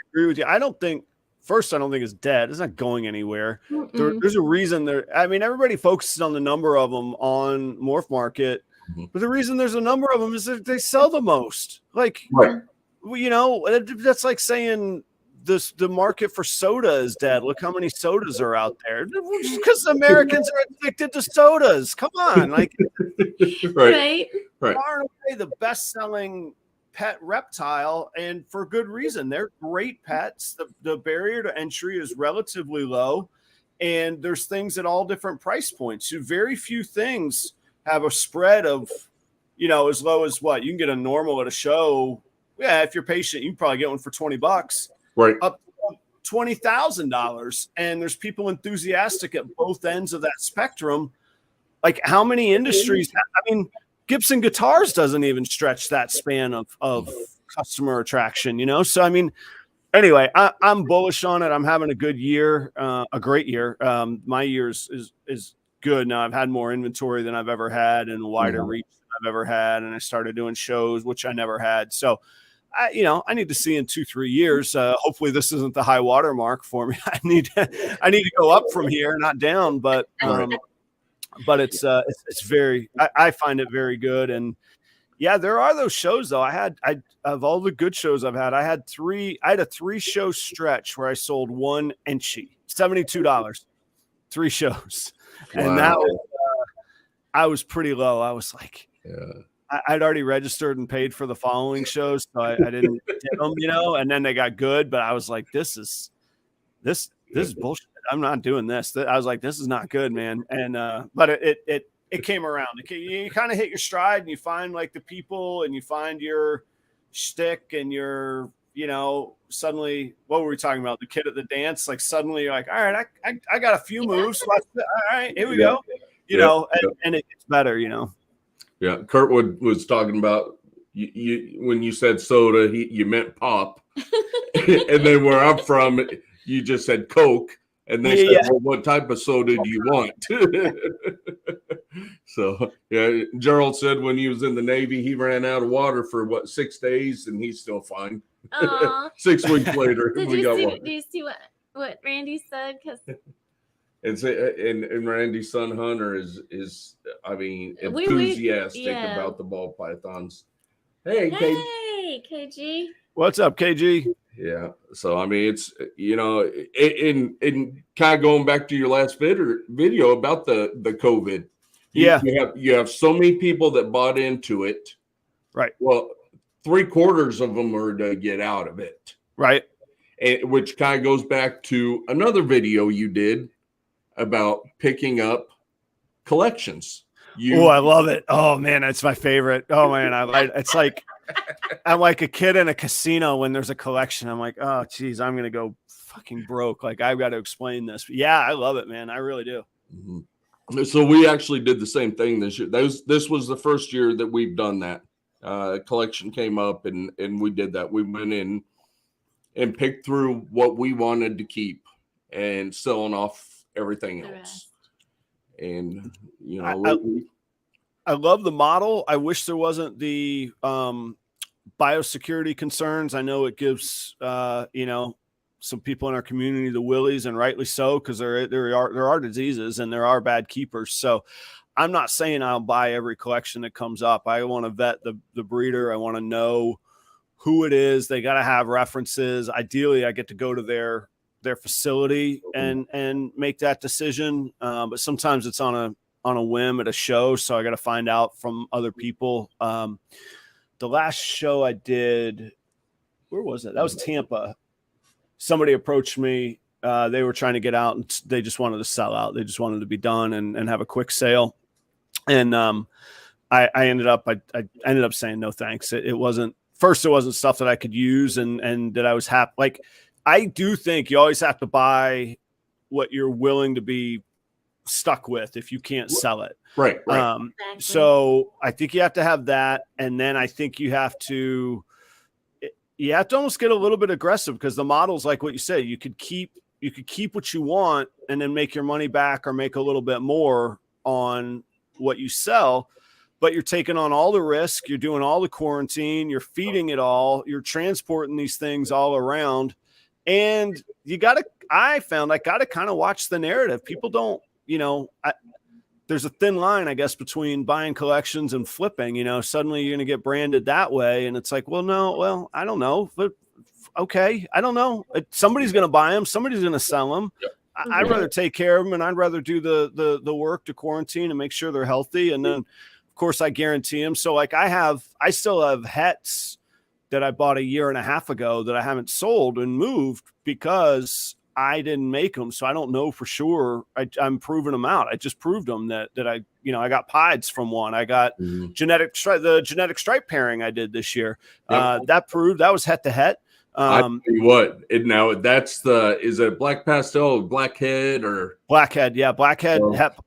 agree with you. I don't think first, I don't think it's dead. It's not going anywhere. Mm-mm. There's a reason there. I mean, everybody focuses on the number of them on Morph Market, but the reason there's a number of them is that they sell the most. Like, Right. you know, that's like saying the market for soda is dead. Look how many sodas are out there. Just because Americans are addicted to sodas. Come on, like, Right. far and away the best-selling pet reptile, and for good reason. They're great pets. The barrier to entry is relatively low, and there's things at all different price points. So very few things have a spread of, you know, as low as what you can get a normal at a show. Yeah, if you're patient, you can probably get one for $20, Right. up to $20,000. And there's people enthusiastic at both ends of that spectrum. Like, how many industries? I mean, Gibson Guitars doesn't even stretch that span of customer attraction, you know? So, I mean, anyway, I'm bullish on it. I'm having a good year, a great year. My year is good. Now I've had more inventory than I've ever had and a wider reach than I've ever had. And I started doing shows, which I never had. So, I need to see in 2-3 years. Hopefully this isn't the high water mark for me. I need to go up from here, not down, but it's very, I find it very good. And yeah, there are those shows though. I of all the good shows I've had, I had a 3-show stretch where I sold one Enchi, $72, 3 shows. Wow. And that was, I was pretty low. I was like, I'd already registered and paid for the following shows. So I didn't get them, you know, and then they got good, but I was like, this is bullshit. I'm not doing this. I was like, this is not good, man. And, but it came around. You kind of hit your stride and you find like the people and you find your shtick and your, you know, suddenly, what were we talking about? The kid at the dance, like suddenly you're like, all right, I got a few moves. All right, here we go. You know, and it gets better, you know? Yeah. Kurtwood was talking about you when you said soda, you meant pop. And then where I'm from, you just said Coke. And they said, well, what type of soda do you want? So, yeah, Gerald said when he was in the Navy, he ran out of water for 6 days, and he's still fine. 6 weeks later, Did you see what Randy said? Because and Randy's son Hunter is I mean, enthusiastic about the ball pythons. Hey, KG. What's up, KG? Yeah. So, I mean, it's, you know, in kind of going back to your last video about the COVID. You have so many people that bought into it. Right. Well, 3/4 of them are to get out of it. Right. And, which kind of goes back to another video you did about picking up collections. I love it. Oh man, that's my favorite. Oh man, it's like I'm like a kid in a casino when there's a collection. I'm like, oh geez, I'm gonna go fucking broke. Like, I've got to explain this. But yeah, I love it, man. I really do. Mm-hmm. So we actually did the same thing this year. This was the first year that we've done that. Collection came up and we did that. We went in and picked through what we wanted to keep and selling off everything else. And, you know, I love the model. I wish there wasn't the biosecurity concerns. I know it gives, you know, some people in our community the willies, and rightly so, because there are diseases and there are bad keepers. So I'm not saying I'll buy every collection that comes up. I want to vet the breeder. I want to know who it is. They got to have references. Ideally, I get to go to their facility and make that decision. But sometimes it's on a whim at a show. So I got to find out from other people. The last show I did, where was it? That was Tampa. Somebody approached me. They were trying to get out and they just wanted to sell out. They just wanted to be done and have a quick sale. And I ended up saying no thanks. It wasn't stuff that I could use and that I was happy. Like, I do think you always have to buy what you're willing to be stuck with if you can't sell it. Right. Exactly. So I think you have to have that. And then I think you have to almost get a little bit aggressive, because the model's like what you say, you could keep what you want and then make your money back or make a little bit more on what you sell, but you're taking on all the risk. You're doing all the quarantine, you're feeding it all, you're transporting these things all around. And I found I got to kind of watch the narrative. People don't, there's a thin line, I guess, between buying collections and flipping. Suddenly you're going to get branded that way. And it's like, well, no, well, I don't know. But okay, I don't know. Somebody's going to buy them. Somebody's going to sell them. Yep. I'd rather take care of them, and I'd rather do the work to quarantine and make sure they're healthy. And then, of course, I guarantee them. So like I still have hets that I bought a year and a half ago that I haven't sold and moved because I didn't make them. So I don't know for sure. I'm proving them out. I just proved them that I got pieds from one. I got the genetic stripe pairing I did this year. Yep. That proved that was het to het. I tell you what, now that's is it black pastel, blackhead, or blackhead? Yeah, blackhead,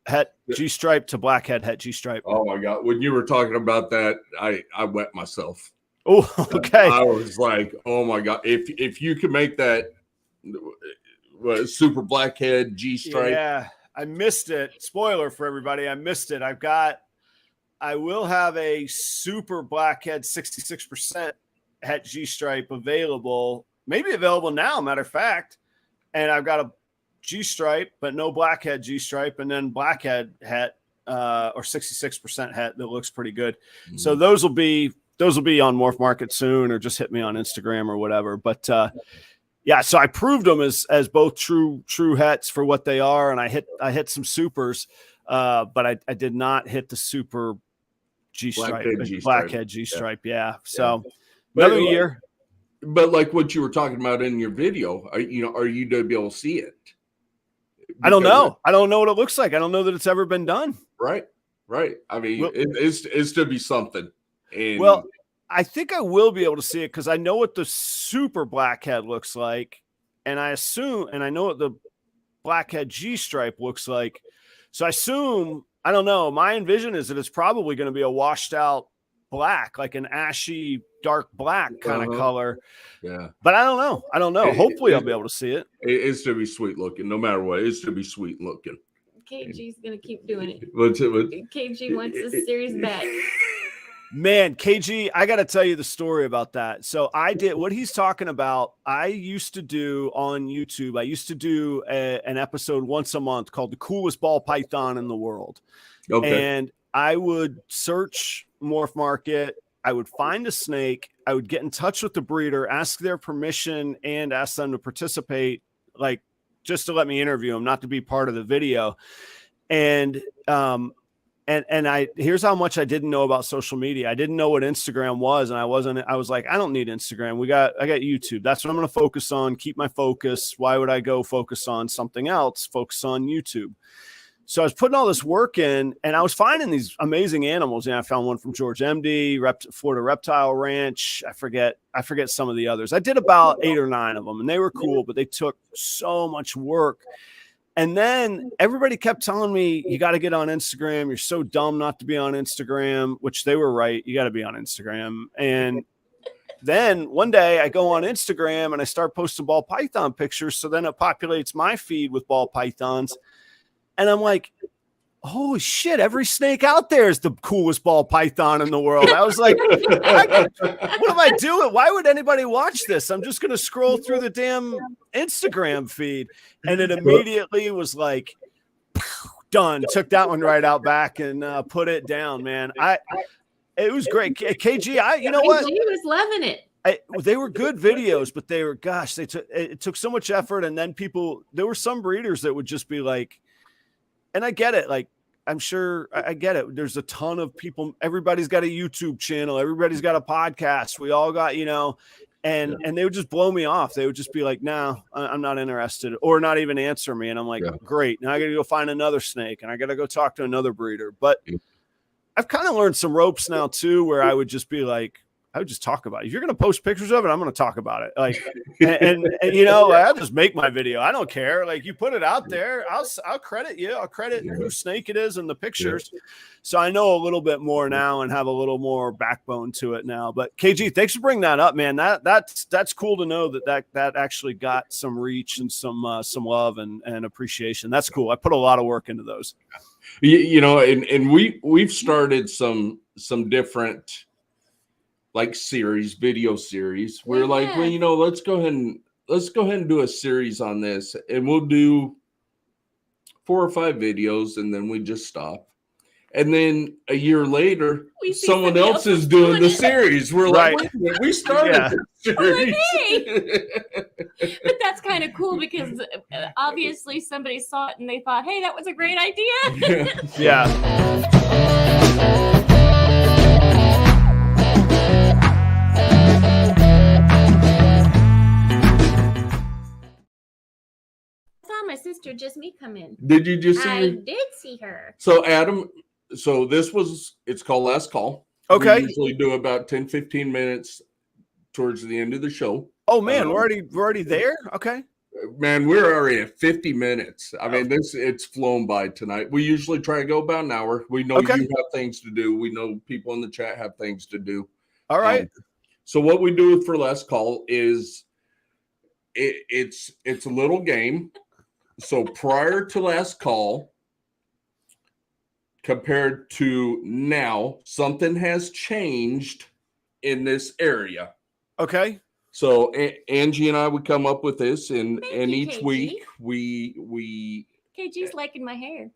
het G stripe to blackhead, het G stripe. Oh my God! When you were talking about that, I wet myself. Oh, okay. I was like, oh my God! If you could make that super blackhead G stripe, yeah, I missed it. Spoiler for everybody, I missed it. I will have a super blackhead 66%. Het G stripe available, maybe available now, matter of fact. And I've got a G stripe, but no blackhead G stripe, and then blackhead het or 66% het that looks pretty good. Mm-hmm. So those will be on Morph Market soon, or just hit me on Instagram or whatever. But yeah, so I proved them as both true hets for what they are, and I hit some supers, but I did not hit the super G stripe, blackhead G stripe. Yeah, so. Yeah. Another year. But like what you were talking about in your video, are you to be able to see it? Because I don't know. I don't know what it looks like. I don't know that it's ever been done. Right. I mean, it's to be something. And well, I think I will be able to see it because I know what the super blackhead looks like, and I know what the blackhead G stripe looks like. So I assume, I don't know. My envision is that it's probably going to be a washed out black, like an ashy dark black kind of color. Yeah, but I don't know. Hopefully I'll be able to see it. It's to be sweet looking no matter what. It's to be sweet looking. KG's gonna keep doing it. What's it? KG wants the series back. Man, KG, I got to tell you the story about that. So I did what he's talking about. I used to do on YouTube. I used to do an episode once a month called The Coolest Ball Python in the World. Okay. And I would search Morph Market. I would find a snake. I would get in touch with the breeder, ask their permission, and ask them to participate, like just to let me interview them, not to be part of the video. And here's how much I didn't know about social media. I didn't know what Instagram was, and I was like, I don't need Instagram. I got YouTube. That's what I'm going to focus on. Keep my focus. Why would I go focus on something else? Focus on YouTube. So I was putting all this work in, and I was finding these amazing animals. I found one from George MD, Florida Reptile Ranch. I forget some of the others. I did about 8 or 9 of them, and they were cool, but they took so much work. And then everybody kept telling me, you got to get on Instagram. You're so dumb not to be on Instagram, which they were right. You got to be on Instagram. And then one day I go on Instagram and I start posting ball python pictures. So then it populates my feed with ball pythons. And I'm like, holy shit, every snake out there is the coolest ball python in the world. I was like, what am I doing? Why would anybody watch this? I'm just going to scroll through the damn Instagram feed. And it immediately was like, done. Took that one right out back and put it down, man. It was great. KG, you know what? KG was loving it. They were good videos, but it took so much effort. And then there were some breeders that would just be like, and I get it. Like, I'm sure I get it. There's a ton of people. Everybody's got a YouTube channel. Everybody's got a podcast. We all got, and they would just blow me off. They would just be like, no, I'm not interested, or not even answer me. And I'm like, great. Now I got to go find another snake, and I got to go talk to another breeder. But I've kind of learned some ropes now too, where I would just be like, I would just talk about it. If you're going to post pictures of it, I'm going to talk about it. Like, and I'll just make my video. I don't care. Like, you put it out there, I'll credit you. I'll credit whose snake it is in the pictures. Yeah. So I know a little bit more now and have a little more backbone to it now. But KG, thanks for bringing that up, man. That's cool to know that actually got some reach and some love and appreciation. That's cool. I put a lot of work into those. And we've started some different like video series. We're like, well, let's go ahead and let's go ahead and do a series on this, and we'll do 4 or 5 videos, and then we just stop. And then a year later, someone else is doing the series. We're like, wait a minute, we started this series. But that's kind of cool because obviously somebody saw it and they thought, hey, that was a great idea. Yeah. My sister just me come in. Did you just see her? I did see her. So Adam, it's called Last Call. Okay. We usually do about 10-15 minutes towards the end of the show. Oh man, we're already there. Okay. Man, we're already at 50 minutes. I mean, it's flown by tonight. We usually try to go about an hour. We know you have things to do. We know people in the chat have things to do. All right. So what we do for Last Call is it's a little game. So prior to Last Call, compared to now, something has changed in this area. Okay. So Angie and I would come up with this, and each KG. week we KG's liking my hair.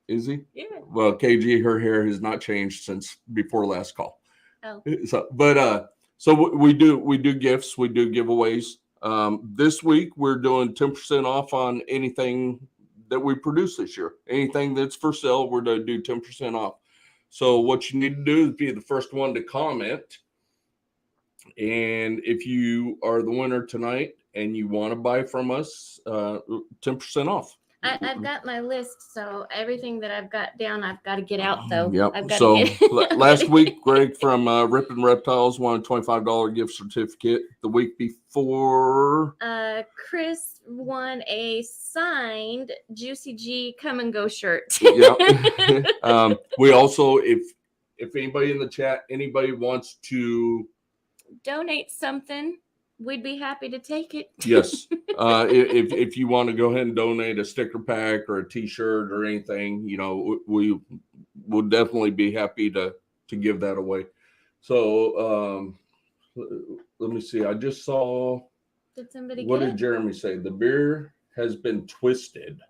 Is he? Yeah. Well, KG, her hair has not changed since before Last Call. Oh. So we do gifts, we do giveaways. This week we're doing 10% off on anything that we produce this year. Anything that's for sale, we're going to do 10% off. So what you need to do is be the first one to comment. And if you are the winner tonight and you want to buy from us, 10% off. I've got my list, so everything that I've got down, I've got to get out, though. Yep. So last week, Greg from Rip and Reptiles won a $25 gift certificate. The week before, Chris won a signed Juicy G Come and Go shirt. Yeah. We also, if anybody in the chat, anybody wants to donate something, we'd be happy to take it. Yes. If you want to go ahead and donate a sticker pack or a t-shirt or anything, we will definitely be happy to give that away. So let me see. I just saw. Did somebody did Jeremy say? The beer has been twisted.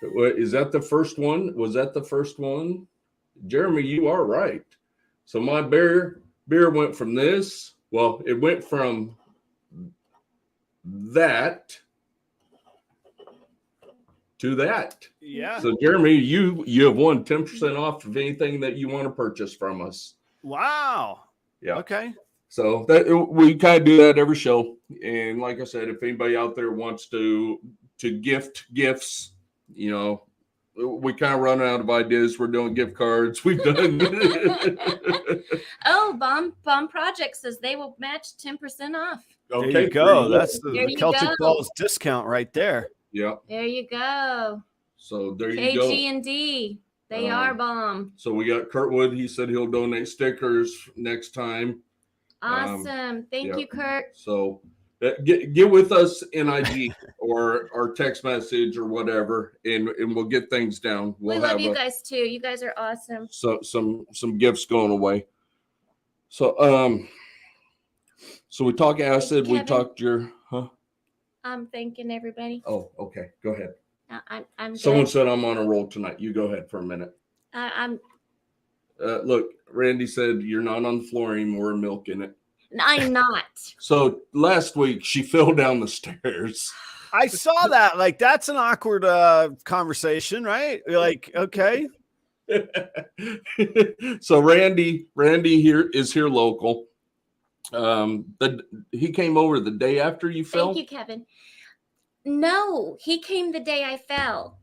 Is that the first one? Was that the first one? Jeremy, you are right. So my beer went from this. Well, it went from that to that. Yeah. So, Jeremy, you have won 10% off of anything that you want to purchase from us. Wow. Yeah. Okay. So that we kind of do that every show. And like I said, if anybody out there wants to gift gifts, we kind of run out of ideas. We're doing gift cards. We've done. Oh, Bomb Project says they will match 10% off. Okay, there you go. That's the Celtic Balls discount right there. Yeah. There you go. So there you go. KG&D. They are bomb. So we got Kurtwood. He said he'll donate stickers next time. Awesome. Thank you, Kurt. So get with us in IG or text message or whatever, and we'll get things down. We love you guys too. You guys are awesome. So some gifts going away. So so we talk acid. We talked your I'm thanking everybody. Oh, okay. Go ahead. I'm Someone said I'm on a roll tonight. You go ahead for a minute. Look, Randy said you're not on the floor anymore, milking it. I'm not. So last week she fell down the stairs. I saw that. Like, that's an awkward conversation, right? Like, okay. So Randy is here local. He came over the day after you fell. Thank you, Kevin. No, he came the day I fell.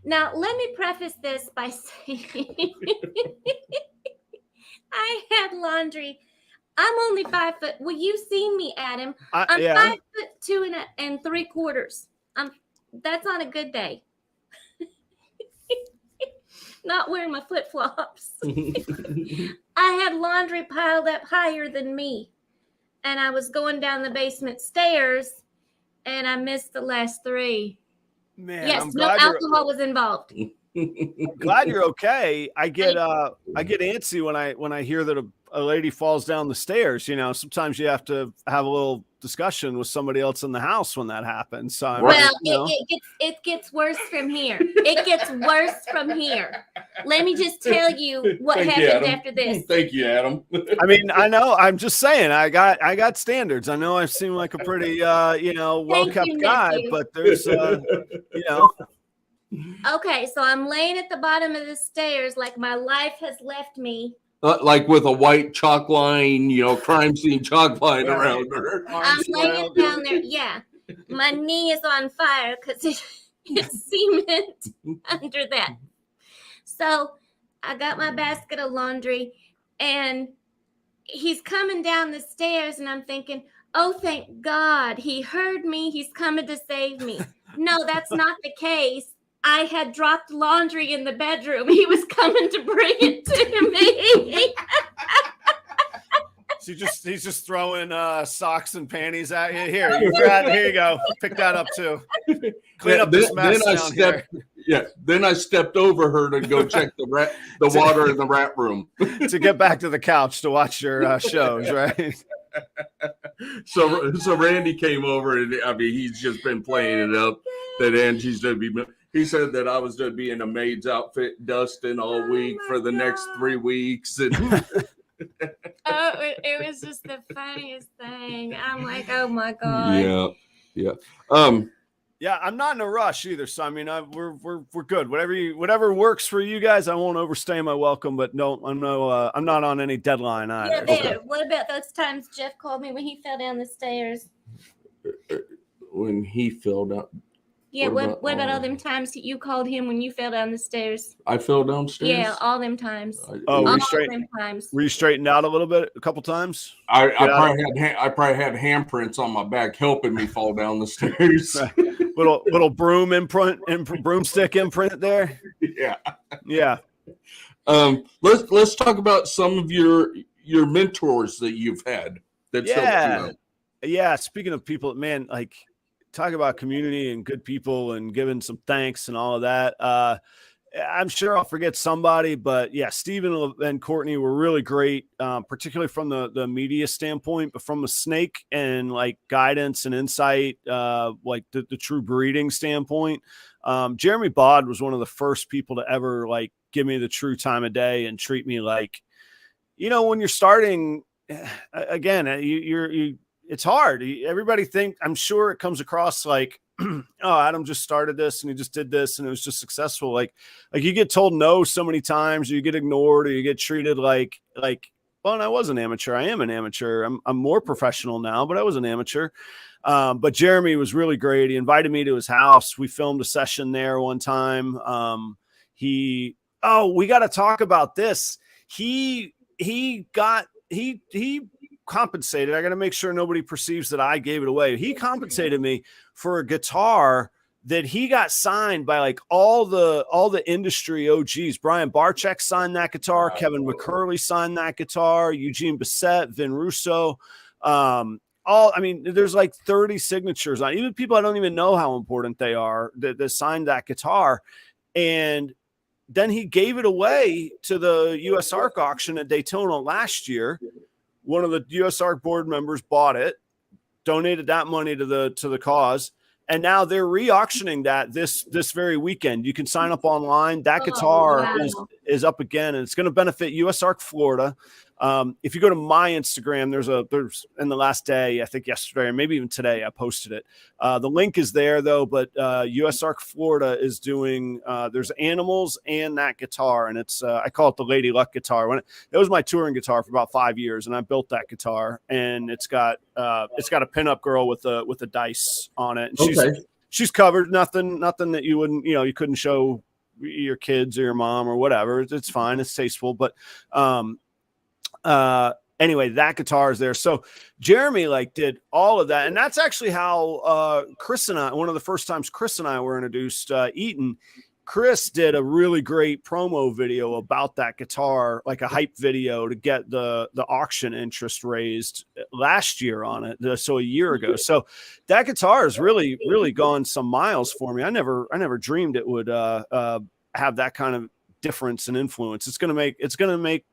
Now, let me preface this by saying I had laundry. I'm only 5 foot. Well, you've seen me, Adam. I'm 5'2" and 3/4. That's on a good day. Not wearing my flip flops. I had laundry piled up higher than me, and I was going down the basement stairs, and I missed the last 3. Man, yes, no alcohol was involved. I'm glad you're okay. I get antsy when I hear that a lady falls down the stairs, you know, sometimes you have to have a little discussion with somebody else in the house when that happens. So I mean, Well, you know. it gets worse from here. It gets worse from here. Let me just tell you what Thank you, happened Adam. after this. Thank you, Adam. I mean, I know. I'm just saying. I got standards. I know I seem like a pretty, you know, well kept guy, nephew. but there's, you know. Okay, so I'm laying at the bottom of the stairs like my life has left me. Like with a white chalk line, you know, crime scene chalk line around her. I'm laying down there. Yeah, my knee is on fire because it's cement under that. So I got my basket of laundry, and he's coming down the stairs, and I'm thinking, oh, thank God, he heard me. He's coming to save me. No, that's not the case. I had dropped laundry in the bedroom. He was coming to bring it to me. So he's just throwing socks and panties at you. Here you go. Pick that up too. Clean up this mess down here. Yeah. Then I stepped over her to go check the water in the rat room. To get back to the couch to watch your shows, right? So Randy came over, and I mean, he's just been playing it up that Angie's gonna be. He said that I was going to be in a maid's outfit dusting all week for the next 3 weeks. And it was just the funniest thing. I'm like, oh my God. Yeah. Yeah, I'm not in a rush either. So I mean, we're good. Whatever works for you guys. I won't overstay my welcome, but I'm not on any deadline either. Yeah, there. What about those times Jeff called me when he fell down the stairs? When he fell down. Yeah, what about all them times that you called him when you fell down the stairs? I fell downstairs? Yeah, all them times. Were you straightened out a little bit a couple times? I probably had handprints on my back helping me fall down the stairs. little broom imprint, broomstick imprint there. Yeah. Let's talk about some of your mentors that you've had. Yeah. Speaking of people, man, like, talk about community and good people and giving some thanks and all of that. I'm sure I'll forget somebody, but yeah, Stephen and Courtney were really great, particularly from the media standpoint, but from the snake and like guidance and insight, like the true breeding standpoint. Jeremy Bod was one of the first people to ever like give me the true time of day and treat me like, you know, when you're starting again, it's hard. Everybody I'm sure it comes across like, oh, Adam just started this and he just did this and it was just successful. Like you get told no so many times, or you get ignored, or you get treated like, well, and I was an amateur. I am an amateur. I'm more professional now, but I was an amateur. But Jeremy was really great. He invited me to his house. We filmed a session there one time. We got to talk about this. He compensated. I got to make sure nobody perceives that I gave it away. He compensated me for a guitar that he got signed by like all the industry OGs. Brian Barczyk signed that guitar. Kevin McCurley signed that guitar. Eugene Bissett, Vin Russo. There's like 30 signatures on even people I don't even know how important they are that signed that guitar. And then he gave it away to the US Arc auction at Daytona last year. One of the US Arc board members bought it, donated that money to the cause, and now they're re-auctioning that this very weekend. You can sign up online. That guitar is up again, and it's going to benefit US Arc Florida. If you go to my Instagram, there's in the last day, I think yesterday or maybe even today, I posted it. The link is there though, but US Arc Florida is doing, there's animals and that guitar. And it's, I call it the Lady Luck guitar. It was my touring guitar for about 5 years, and I built that guitar, and it's got a pinup girl with a dice on it. And she's covered. Nothing that you wouldn't, you couldn't show your kids or your mom or whatever. It's fine. It's tasteful, but, anyway, that guitar is there. So Jeremy did all of that. And that's actually how Chris and I, one of the first times Chris and I were introduced, Eaton. Chris did a really great promo video about that guitar, like a hype video to get the auction interest raised last year on it. So a year ago. So that guitar has really, really gone some miles for me. I never dreamed it would have that kind of difference and influence. It's going to make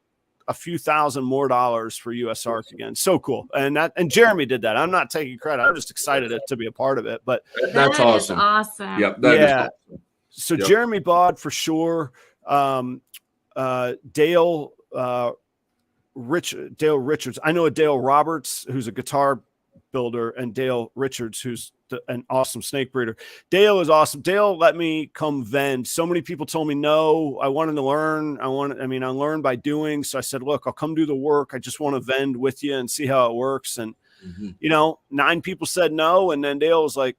a few thousand more dollars for US Arc again. So cool. And Jeremy did that. I'm not taking credit. I'm just excited to be a part of it. But that's That is awesome. awesome. Yep. That is awesome. So Yep. Jeremy Bod for sure. Dale Richards. I know a Dale Roberts who's a guitar builder, and Dale Richards who's an awesome snake breeder. Dale is awesome. Dale let me come vend. So many people told me no. I wanted to learn. I learned by doing. So I said, look, I'll come do the work. I just want to vend with you and see how it works. And 9 people said no, and then Dale was like,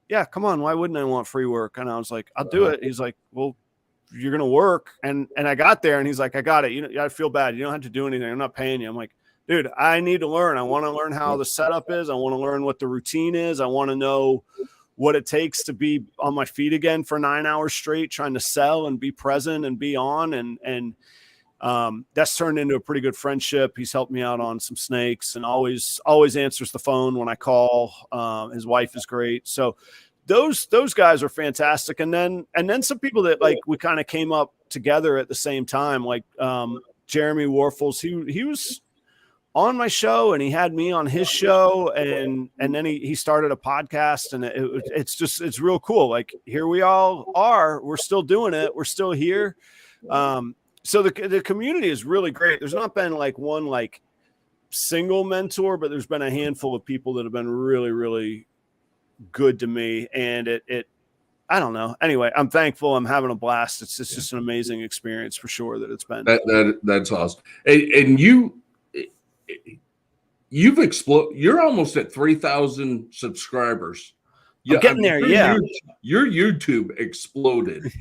yeah, come on. Why wouldn't I want free work? And I was like, I'll do it. He's like, well, you're going to work. And I got there, and he's like, I got it. I feel bad. You don't have to do anything. I'm not paying you. I'm like, dude, I need to learn. I want to learn how the setup is. I want to learn what the routine is. I want to know what it takes to be on my feet again for 9 hours straight, trying to sell and be present and be on. And that's turned into a pretty good friendship. He's helped me out on some snakes and always answers the phone when I call. His wife is great. So those guys are fantastic. And then some people that like we kind of came up together at the same time, like Jeremy Warfels. He was on my show, and he had me on his show, and then he started a podcast, and it's real cool. Like, here we all are, we're still doing it. We're still here. So the community is really great. There's not been like one like single mentor, but there's been a handful of people that have been really, really good to me. And it I don't know. Anyway, I'm thankful. I'm having a blast. It's just an amazing experience for sure that it's been. That's awesome. And you've exploded. You're almost at 3,000 subscribers. I'm getting there. Your YouTube exploded.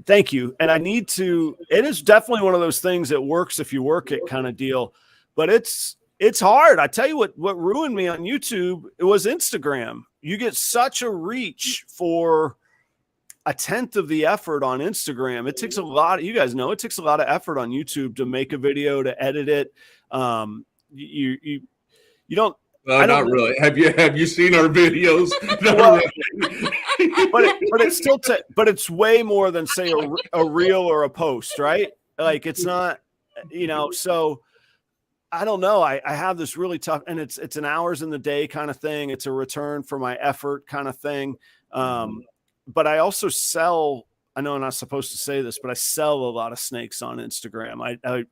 Thank you. And I need to, it is definitely one of those things that works if you work it kind of deal, but it's hard. I tell you what ruined me on YouTube, it was Instagram. You get such a reach for a tenth of the effort on Instagram. It takes a lot. You guys know it takes a lot of effort on YouTube to make a video, to edit it. You don't. Not really. Have you seen our videos? Well, but it's still but it's way more than say a reel or a post, right? Like it's not, so I don't know. I have this really tough, and it's an hours in the day kind of thing. It's a return for my effort kind of thing. But I also sell, I know I'm not supposed to say this, but I sell a lot of snakes on Instagram.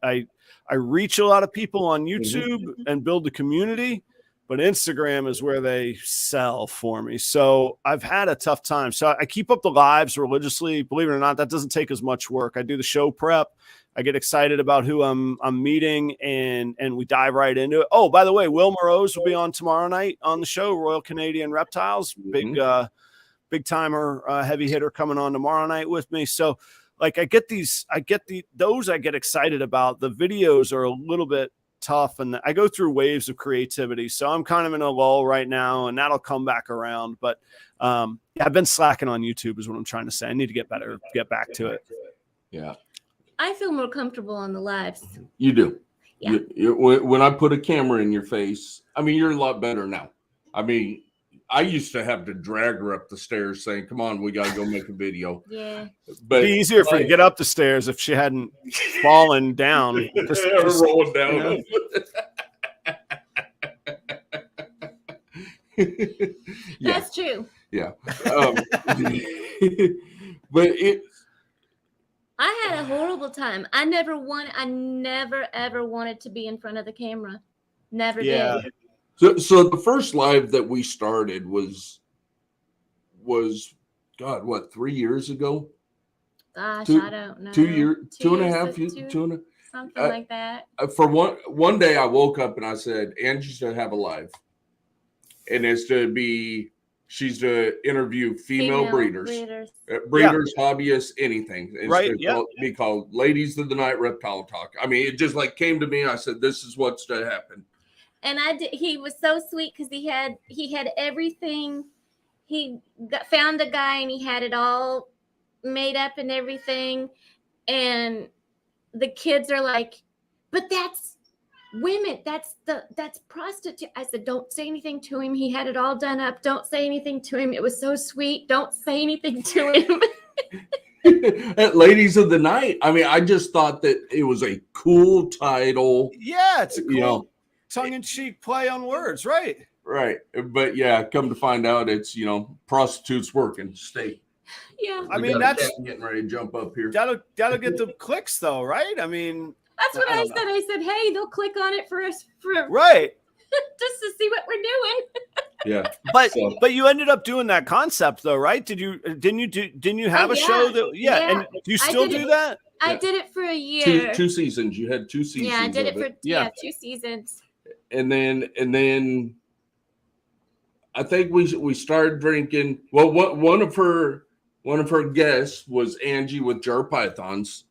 I reach a lot of people on YouTube and build the community, but Instagram is where they sell for me. So I've had a tough time. So I keep up the lives religiously. Believe it or not, that doesn't take as much work. I do the show prep. I get excited about who I'm meeting, and we dive right into it. Oh, by the way, Will Morose will be on tomorrow night on the show, Royal Canadian Reptiles. Big timer, heavy hitter coming on tomorrow night with me. So like I get excited about. The videos are a little bit tough, and I go through waves of creativity. So I'm kind of in a lull right now, and that'll come back around. But I've been slacking on YouTube is what I'm trying to say. I need to get back to it. Yeah. I feel more comfortable on the lives. You do. Yeah. When I put a camera in your face, I mean, you're a lot better now. I mean, I used to have to drag her up the stairs saying, come on, we got to go make a video. Yeah. But it'd be easier for her to get up the stairs if she hadn't fallen down. Just rolling down. That's true. Yeah. But I had a horrible time. I never ever wanted to be in front of the camera. Never did. So the first live that we started was God, what, 3 years ago? Gosh, I don't know. 2 years, two and a half years, something like that. For one day I woke up and I said, Angie's to have a live. And she's to interview female breeders, hobbyists, anything. It's right. Be called Ladies of the Night Reptile Talk. I mean, it just like came to me. And I said, this is what's to happen. And he was so sweet because he had everything. He found a guy and he had it all made up and everything. And the kids are like, but that's women. That's prostitute. I said, don't say anything to him. He had it all done up. Don't say anything to him. It was so sweet. Don't say anything to him. At Ladies of the Night. I mean, I just thought that it was a cool title. Yeah, it's a cool You know, tongue-in-cheek play on words, right? right. But yeah, come to find out it's, prostitutes working. Stay. Yeah. I We mean, got a that's cat getting ready to jump up here. that'll get the clicks though, right? I mean, That's what I I don't said. I said, hey, they'll click on it for us right. just to see what we're doing. Yeah. But you ended up doing that concept though, right? Didn't you have a show that and do you still do that? I did it for a year. Two seasons. You had 2 seasons. Yeah, I did it for 2 seasons. And then I think we started drinking. Well, one of her guests was Angie with Jar Pythons.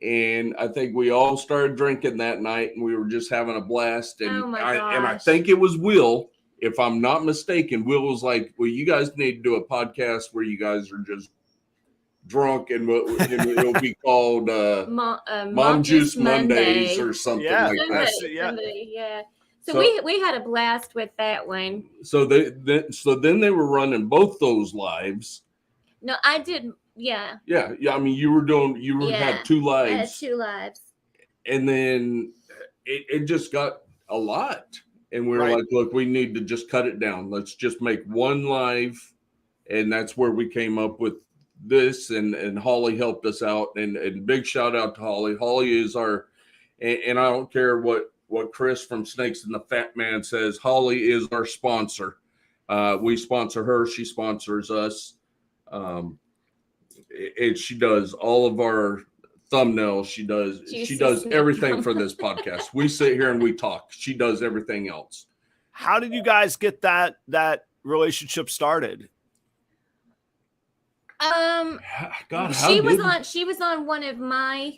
And I think we all started drinking that night, and we were just having a blast. And Oh my gosh. I think it was Will, if I'm not mistaken. Will was like, "Well, you guys need to do a podcast where you guys are just drunk, and it'll be called Mom Juice Mondays or something like that." Sunday, yeah. So we had a blast with that one. So then they were running both those lives. No, I did. Yeah. Yeah. I mean, you had 2 lives. I had 2 lives. And then it just got a lot. And we were like, look, we need to just cut it down. Let's just make 1 live. And that's where we came up with this. And Holly helped us out. And big shout out to Holly. Holly is our, and I don't care what Chris from Snakes and the Fat Man says, Holly is our sponsor. We sponsor her. She sponsors us. She does all of our thumbnails. She does everything for this podcast. We sit here and we talk. She does everything else. How did you guys get that relationship started? God, she was on one of my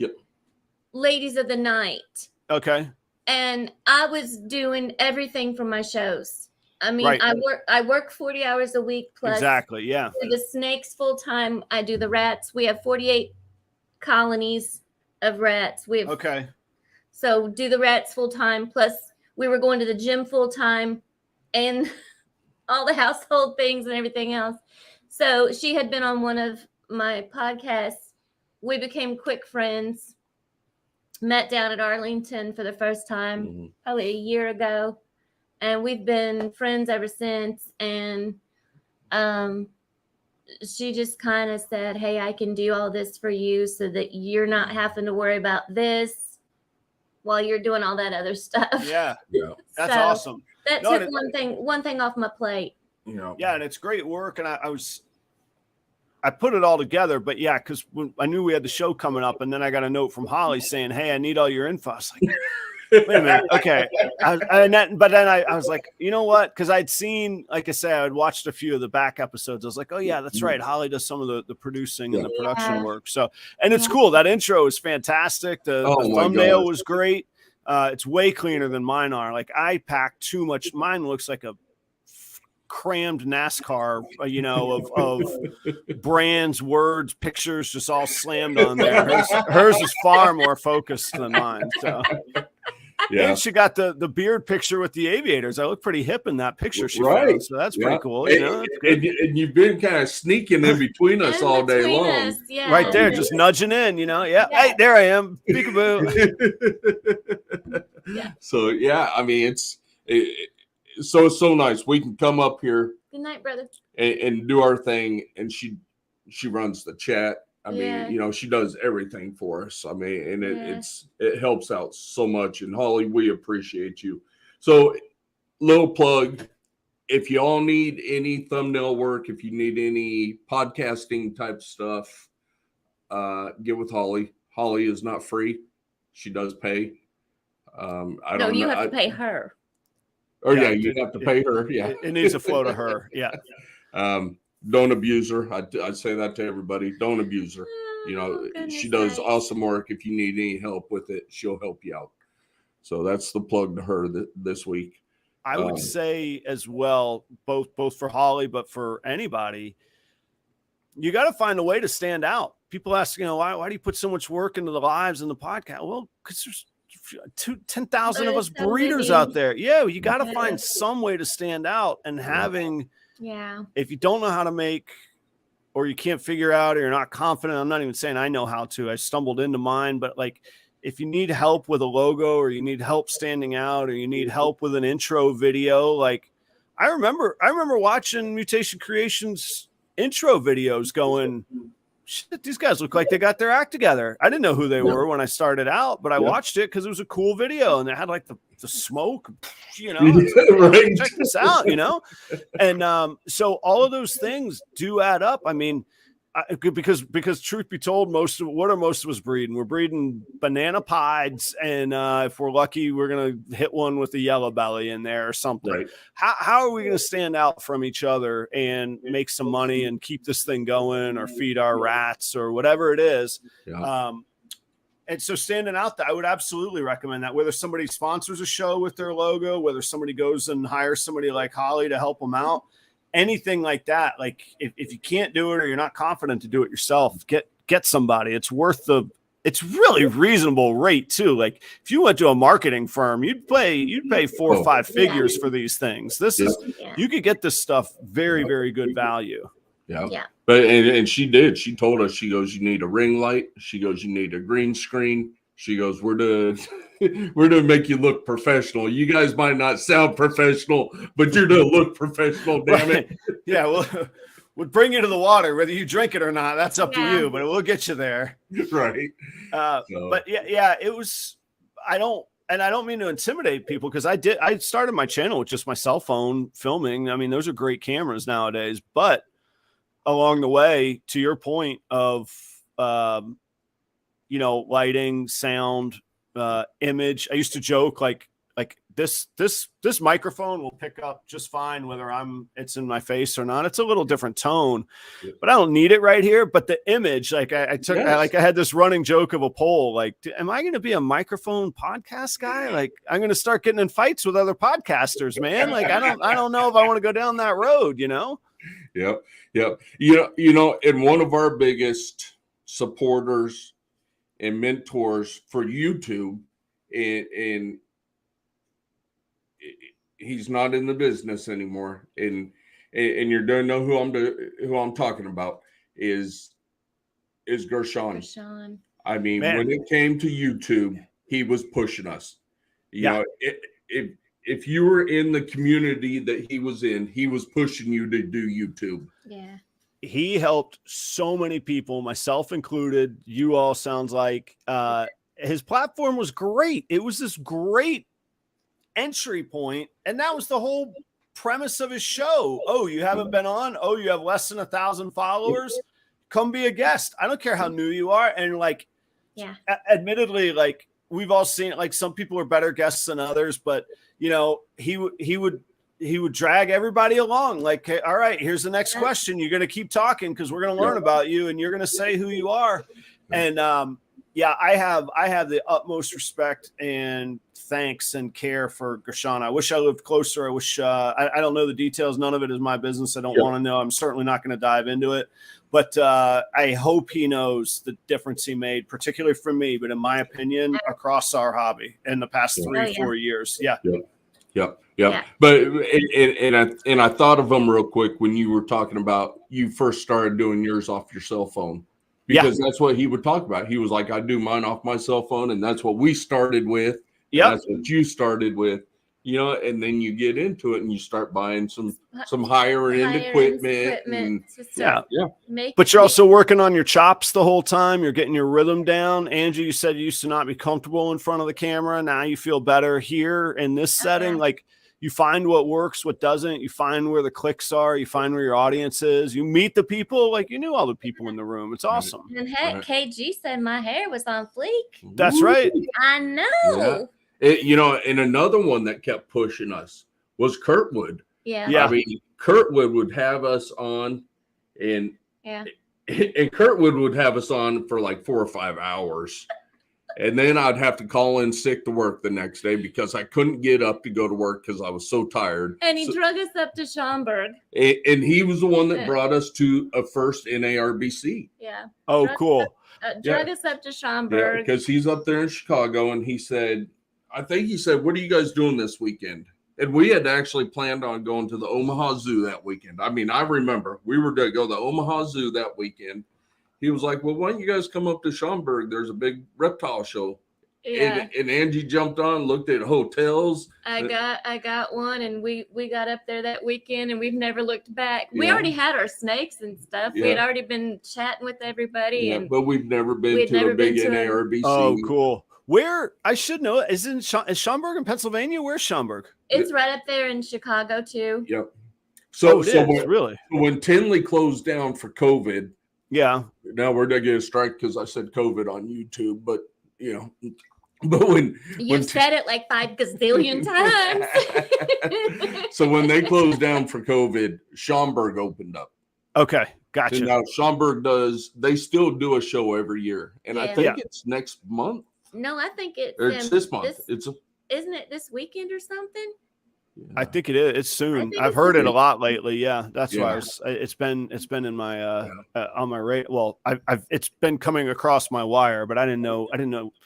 Ladies of the Night. Okay. And I was doing everything for my shows. I mean, I work 40 hours a week plus. Exactly. Yeah. The snakes full time. I do the rats. We have 48 colonies of rats. So do the rats full time. Plus we were going to the gym full time and all the household things and everything else. So she had been on one of my podcasts. We became quick friends. Met down at Arlington for the first time, probably a year ago. And we've been friends ever since. And she just kind of said, hey, I can do all this for you so that you're not having to worry about this while you're doing all that other stuff. Yeah. That's awesome. That took one thing off my plate. Yeah, and it's great work. And I put it all together, but yeah, because I knew we had the show coming up, and then I got a note from Holly saying, hey, I need all your info. I was like, wait a minute. Okay. But then I was like, you know what? Because I'd seen, like I said, I'd watched a few of the back episodes. I was like, oh yeah, that's right. Holly does some of the producing and the production work. So, and it's cool. That intro is fantastic. The thumbnail was great. It's way cleaner than mine are. Like I packed too much. Mine looks like a crammed NASCAR, of brands, words, pictures, just all slammed on there. Hers is far more focused than mine. So. Yeah. And she got the beard picture with the aviators. I look pretty hip in that picture. Found, so that's pretty cool. And you've been kind of sneaking in between us all day long. Right there, just nudging in, Yeah. Hey, there I am. Peekaboo. So, I mean, it's so nice. We can come up here. Good night, brother. And do our thing. And she runs the chat. I mean, she does everything for us. I mean, and it helps out so much. And Holly, we appreciate you. So, little plug. If you all need any thumbnail work, if you need any podcasting type stuff, get with Holly. Holly is not free. She does pay. You have to pay her. Oh yeah, you have to pay her. Yeah, it needs to flow to her. Yeah. Don't abuse her. I'd say that to everybody. Don't abuse her. She does awesome work. If you need any help with it, she'll help you out. So that's the plug to her this week. I would say as well, both for Holly, but for anybody, you got to find a way to stand out. People ask, why do you put so much work into the lives and the podcast? Well, because there's 10,000 of us breeders out there. Yeah, you got to find some way to stand out, and having, if you don't know how to make or you can't figure out, or you're not confident. I'm not even saying I know how to. I stumbled into mine, but like if you need help with a logo, or you need help standing out, or you need help with an intro video, like I remember watching Mutation Creations intro videos going, shit, these guys look like they got their act together. I didn't know who they were when I started out, but I watched it because it was a cool video and they had like the smoke, you know, Right. check this out, you know? And so all of those things do add up. I mean, because truth be told, most of us breeding? We're breeding banana pieds, and if we're lucky, we're gonna hit one with a yellow belly in there or something. Right. How are we gonna stand out from each other and make some money and keep this thing going, or feed our rats or whatever it is? Yeah. And so standing out, I would absolutely recommend that. Whether somebody sponsors a show with their logo, whether somebody goes and hires somebody like Holly to help them out, anything like that. Like if you can't do it, or you're not confident to do it yourself, get somebody. It's it's really reasonable rate too. Like if you went to a marketing firm, you'd pay 4 or 5 figures for these things. You could get this stuff very, very good value. Yeah. But and she did. She told us, she goes, you need a ring light. She goes, you need a green screen. She goes, we're to make you look professional. You guys might not sound professional, but you're to look professional, damn it. Yeah, we'll bring you to the water, whether you drink it or not. That's up to you, but we'll get you there. Right. But yeah, it was, I don't mean to intimidate people, because I started my channel with just my cell phone filming. I mean, those are great cameras nowadays, but along the way, to your point of, lighting, sound, image, I used to joke like this microphone will pick up just fine whether it's in my face or not. It's a little different tone, but I don't need it right here. But the image, like I had this running joke of a poll, like, am I going to be a microphone podcast guy? Like I'm going to start getting in fights with other podcasters, man. Like I don't know if I want to go down that road, you know? Yep. And one of our biggest supporters and mentors for YouTube, and he's not in the business anymore, and you don't know who I'm talking about, is Gershon. I mean, man, when it came to YouTube, he was pushing us. You know, if you were in the community that he was in, he was pushing you to do YouTube. Yeah. He helped so many people, myself included. You all sounds like his platform was great. It was this great entry point, and that was the whole premise of his show. Oh, you haven't been on? Oh, you have less than 1,000 followers? Come be a guest. I don't care how new you are. And like, admittedly, like we've all seen, like some people are better guests than others, but you know, he would drag everybody along. Like, hey, all right, here's the next question. You're going to keep talking because we're going to learn about you, and you're going to say who you are. And I have the utmost respect and thanks and care for Gershon. I wish I lived closer. I wish I don't know the details. None of it is my business. I don't want to know. I'm certainly not going to dive into it. But I hope he knows the difference he made, particularly for me, but in my opinion, across our hobby in the past 3-4 years. Yeah. But and I thought of him real quick when you were talking about you first started doing yours off your cell phone, because that's what he would talk about. He was like, I do mine off my cell phone, and that's what we started with. Yeah, that's what you started with. You know, and then you get into it and you start buying some higher end equipment. But you're also working on your chops the whole time. You're getting your rhythm down. Angie, you said you used to not be comfortable in front of the camera. Now you feel better here in this setting. Like you find what works, what doesn't. You find where the clicks are. You find where your audience is. You meet the people. Like you knew all the people in the room. It's awesome. And heck, KG said my hair was on fleek. That's right. I know. Yeah. And another one that kept pushing us was Kurtwood. Yeah. I mean, Kurtwood would have us on, and Kurtwood would have us on for like 4 or 5 hours. And then I'd have to call in sick to work the next day because I couldn't get up to go to work because I was so tired. And he drug us up to Schaumburg. And he was the one that brought us to a first NARBC. Yeah. Oh, cool. Drug us up to Schaumburg. Because he's up there in Chicago, and he said, what are you guys doing this weekend? And we had actually planned on going to the Omaha Zoo that weekend. I mean, I remember we were to go to the Omaha Zoo that weekend. He was like, well, why don't you guys come up to Schaumburg? There's a big reptile show. Yeah. And Angie jumped on, looked at hotels. I got one, and we got up there that weekend, and we've never looked back. We already had our snakes and stuff. We had already been chatting with everybody, but we've never been to a big NARBC. Oh, cool. Where I should know is Schaumburg in Pennsylvania? Where's Schaumburg? It's right up there in Chicago too. Yep. So really when Tinley closed down for COVID, yeah. Now we're gonna get a strike because I said COVID on YouTube, but you know. But when said it like 5 gazillion times. So when they closed down for COVID, Schaumburg opened up. Okay, gotcha. And now Schaumburg they still do a show every year, and I think it's next month. No, I think it's this month. Isn't it this weekend or something? Yeah. I think it is. It's soon. I've heard it a lot lately. Yeah, that's why it's been in my on my rate. Well, it's been coming across my wire, but I didn't know.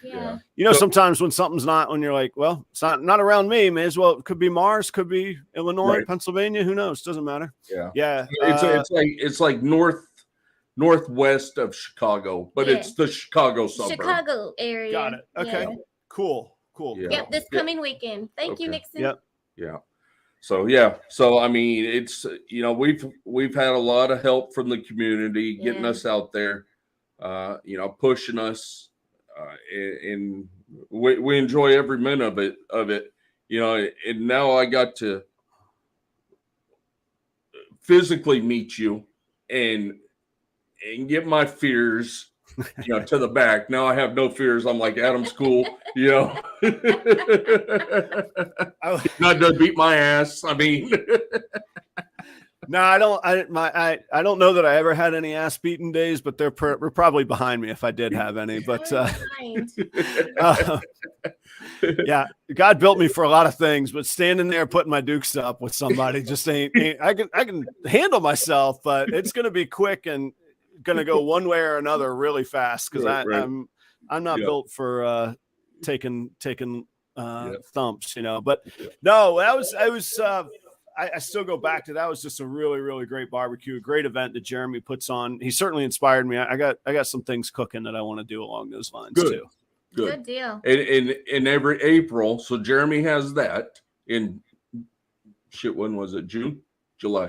Yeah. You know, sometimes when something's not, when you're like, well, it's not around me. May as well. It could be Mars, could be Illinois, Pennsylvania. Who knows? Doesn't matter. Yeah. Yeah. It's like northwest of Chicago, but it's the Chicago suburb. Chicago area. Got it. Okay. Yeah. Cool. Yeah. Yep. This coming weekend. Thank you, Nixon. Yep. Yeah. So I mean, it's we've had a lot of help from the community getting us out there, pushing us, and we enjoy every minute of it, and now I got to physically meet you and get my fears to the back. Now I have no fears. I'm like Adam's cool, Not to beat my ass. I mean, no, I don't. I don't know that I ever had any ass beating days, but they're probably behind me if I did have any. But yeah, God built me for a lot of things, but standing there putting my dukes up with somebody just ain't. I can handle myself, but it's gonna be quick and gonna go one way or another really fast because I'm not built for taking thumps, but no, I still go back to that was just a really, really great barbecue, a great event that Jeremy puts on. He certainly inspired me. I got some things cooking that I want to do along those lines too. Good deal. In every April, so Jeremy has that in when was it? July.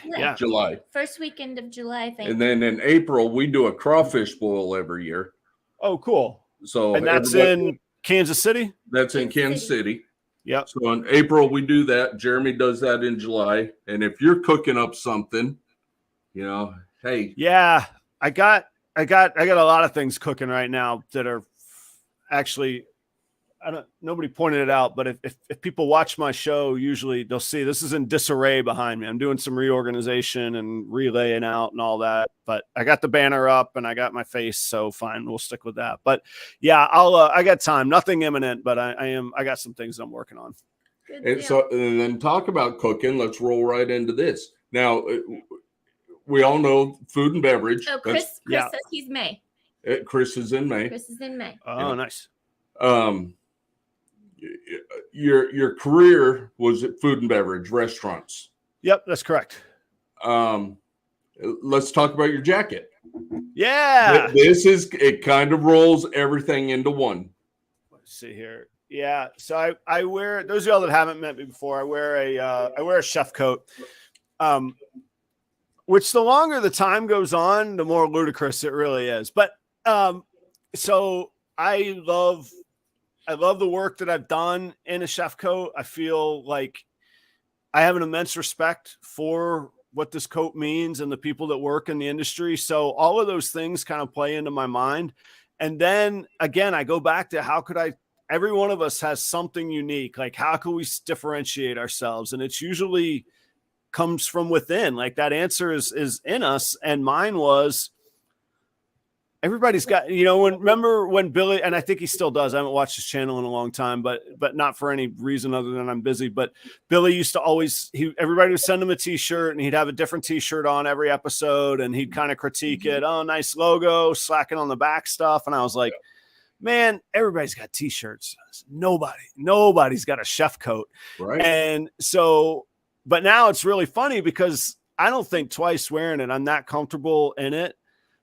Yeah. July. First weekend of July, I think. And then in April, we do a crawfish boil every year. Oh, cool. So and that's in Kansas City? That's in Kansas City. Yep. So in April, we do that. Jeremy does that in July. And if you're cooking up something, hey. Yeah, I got a lot of things cooking right now that are actually nobody pointed it out, but if people watch my show, usually they'll see this is in disarray behind me. I'm doing some reorganization and relaying out and all that, but I got the banner up and I got my face. So fine, we'll stick with that. But yeah, I got time, nothing imminent, but I got some things I'm working on. And then talk about cooking. Let's roll right into this. Now, we all know food and beverage. Oh, Chris says he's May. Chris is in May. Oh, nice. Your career was at food and beverage restaurants. Yep, that's correct. Let's talk about your jacket. Yeah, it kind of rolls everything into one. Let's see here. Yeah, so I wear, those of y'all that haven't met me before, I wear a chef coat, which the longer the time goes on, the more ludicrous it really is. But so I love the work that I've done in a chef coat. I feel like I have an immense respect for what this coat means and the people that work in the industry. So all of those things kind of play into my mind. And then again, I go back to every one of us has something unique. Like, how can we differentiate ourselves? And it's usually comes from within. Like, that answer is in us. And mine was, everybody's got, remember when Billy, and I think he still does. I haven't watched his channel in a long time, but not for any reason other than I'm busy. But Billy used to everybody would send him a t-shirt and he'd have a different t-shirt on every episode and he'd kind of critique it. Oh, nice logo, slacking on the back stuff. And I was like, man, everybody's got t-shirts. Nobody's got a chef coat. Right. And so, but now it's really funny because I don't think twice wearing it. I'm not comfortable in it,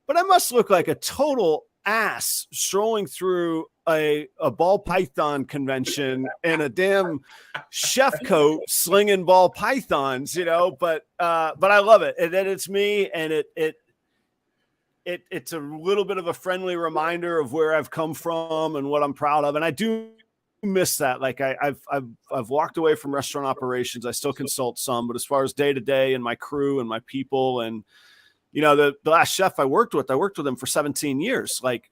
but I must look like a total ass strolling through a ball python convention in a damn chef coat slinging ball pythons, but I love it. And then it's me, and it's a little bit of a friendly reminder of where I've come from and what I'm proud of. And I do miss that. Like I've walked away from restaurant operations. I still consult some, but as far as day to day and my crew and my people, and the last chef I worked with them for 17 years. Like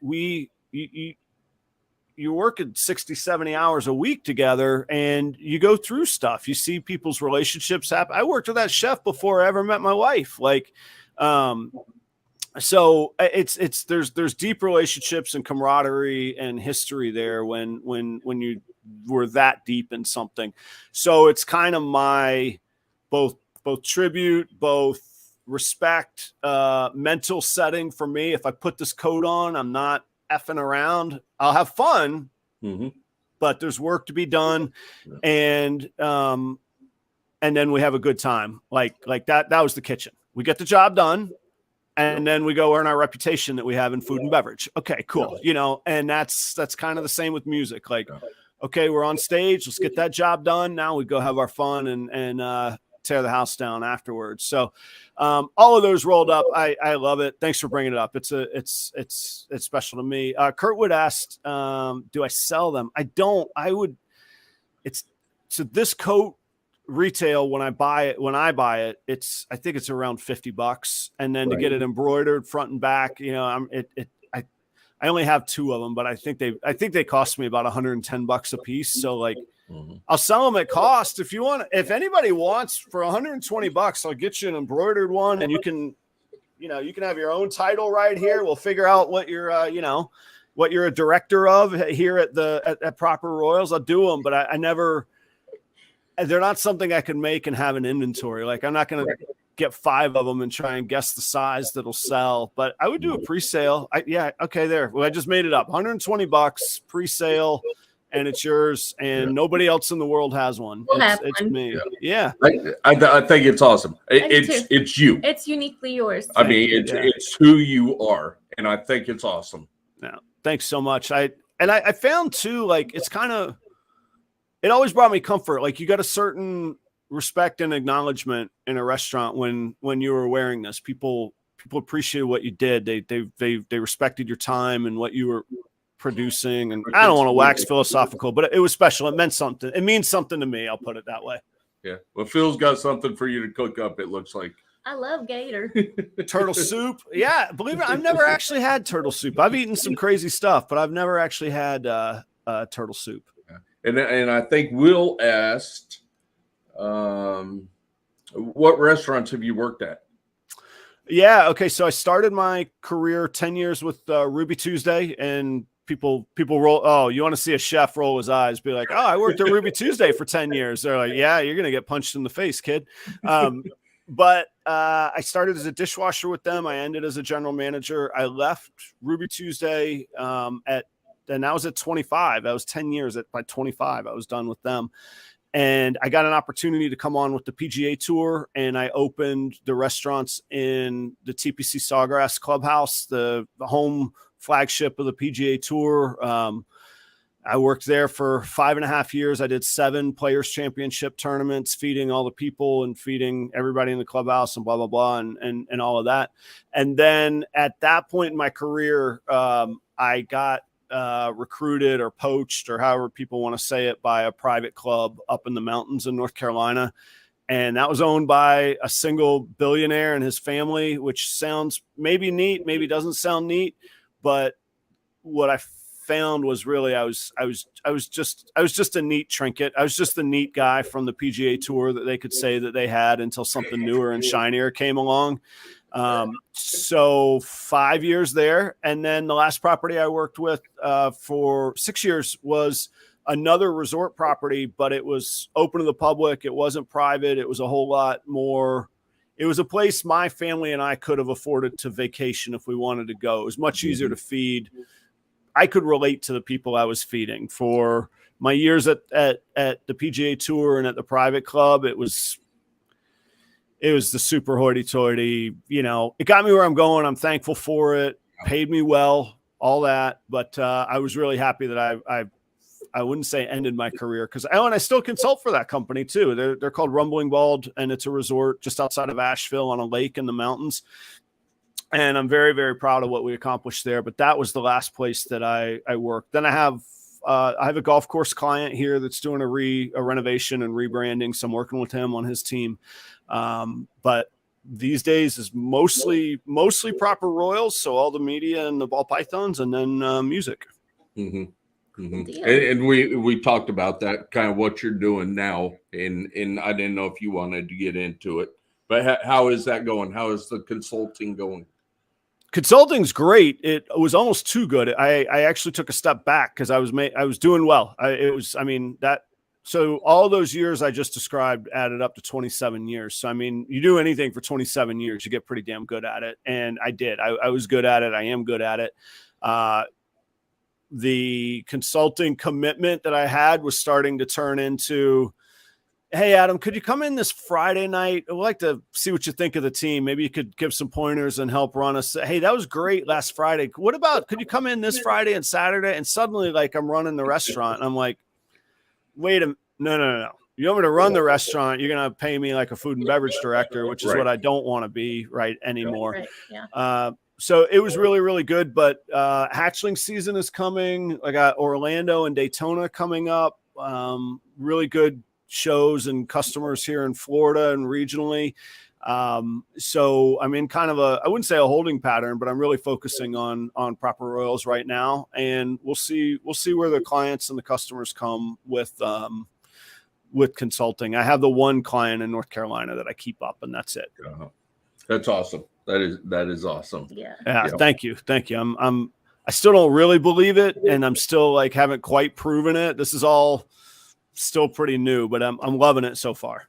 you work at 60, 70 hours a week together, and you go through stuff. You see people's relationships happen. I worked with that chef before I ever met my wife. Like, so there's deep relationships and camaraderie and history there when you were that deep in something. So it's kind of my both tribute, both respect, mental setting for me. If I put this coat on, I'm not effing around. I'll have fun, but there's work to be done. And then we have a good time. Like that was the kitchen. We get the job done. And then we go earn our reputation that we have in food and beverage. Okay, cool. And that's kind of the same with music. Like, okay, we're on stage. Let's get that job done. Now we go have our fun and tear the house down afterwards. So all of those rolled up. I love it. Thanks for bringing it up. It's special to me. Kurtwood asked, do I sell them? I don't. So this coat retail, when I buy it, I think it's around $50. And then to get it embroidered front and back, I only have 2 of them, but I think they cost me about $110 a piece. So like, I'll sell them at cost. If anybody wants for $120, I'll get you an embroidered one, and you can have your own title right here. We'll figure out what you're a director of here at Proper Royals. I'll do them, but I never, they're not something I can make and have an inventory. Like, I'm not going to get 5 of them and try and guess the size that'll sell, but I would do a pre-sale. Okay, there. Well, I just made it up. $120 pre-sale, and it's yours, and nobody else in the world has one. It's me. Yeah. I think it's awesome. It's you. It's uniquely yours. I mean, it's who you are, and I think it's awesome. Yeah. Thanks so much. I found too, like, it always brought me comfort. Like, you got a certain respect and acknowledgement in a restaurant when you were wearing this. People appreciated what you did. They respected your time and what you were producing. And I don't want to wax philosophical, but it was special. It meant something. It means something to me. I'll put it that way. Yeah. Well, Phil's got something for you to cook up, it looks like. I love gator. Turtle soup. Yeah. Believe it, I've never actually had turtle soup. I've eaten some crazy stuff, but I've never actually had turtle soup. And I think Will asked, what restaurants have you worked at? Yeah. Okay. So I started my career 10 years with Ruby Tuesday, and people roll. Oh, you want to see a chef roll his eyes, be like, oh, I worked at Ruby Tuesday for 10 years. They're like, yeah, you're going to get punched in the face, kid. But I started as a dishwasher with them. I ended as a general manager. I left Ruby Tuesday and I was at 25. I was 10 years by 25. I was done with them. And I got an opportunity to come on with the PGA Tour, and I opened the restaurants in the TPC Sawgrass Clubhouse, the home flagship of the PGA Tour. I worked there for 5.5 years. I did 7 Players Championship tournaments, feeding all the people and feeding everybody in the clubhouse and blah, blah, blah, and all of that. And then at that point in my career, I got recruited or poached, or however people want to say it, by a private club up in the mountains in North Carolina. And that was owned by a single billionaire and his family, which sounds maybe neat, maybe doesn't sound neat. But what I found was really, I was just a neat trinket. I was just the neat guy from the PGA Tour that they could say that they had, until something newer and shinier came along. So 5 years there. And then the last property I worked with for 6 years was another resort property, but it was open to the public. It wasn't private. It was a whole lot more. It was a place my family and I could have afforded to vacation if we wanted to go. It was much easier to feed. I could relate to the people I was feeding. For my years at the PGA Tour and at the private club, it was the super hoity-toity, it got me where I'm going. I'm thankful for it. Paid me well, all that. But I was really happy that I wouldn't say ended my career, because I still consult for that company too. They're called Rumbling Bald, and it's a resort just outside of Asheville on a lake in the mountains. And I'm very, very proud of what we accomplished there. But that was the last place that I worked. Then I have a golf course client here that's doing a renovation and rebranding. So I'm working with him on his team. But these days is mostly proper royals. So all the media and the ball pythons, and then music. Mm-hmm. Mm-hmm. And we talked about that, kind of what you're doing now. And I didn't know if you wanted to get into it, but how is that going? How is the consulting going? Consulting's great. It was almost too good. I actually took a step back because I was doing well. So all those years I just described added up to 27 years. So, you do anything for 27 years, you get pretty damn good at it. And I did. I was good at it. I am good at it. The consulting commitment that I had was starting to turn into, hey, Adam, could you come in this Friday night? I'd like to see what you think of the team. Maybe you could give some pointers and help run us. Hey, that was great last Friday. What about, could you come in this Friday and Saturday? And suddenly, I'm running the restaurant. And I'm like, wait a minute. No. You want me to run the restaurant? You're going to pay me like a food and beverage director, which is what I don't want to be anymore. Right. Yeah. So it was really, really good. But hatchling season is coming. I got Orlando and Daytona coming up. Really good shows and customers here in Florida and regionally. So I'm in kind of I wouldn't say a holding pattern, but I'm really focusing on proper royals right now. And we'll see where the clients and the customers come with consulting. I have the one client in North Carolina that I keep up, and that's it. That's awesome. That is awesome. Yeah. Thank you. I still don't really believe it, and I'm still haven't quite proven it. This is all still pretty new, but I'm loving it so far.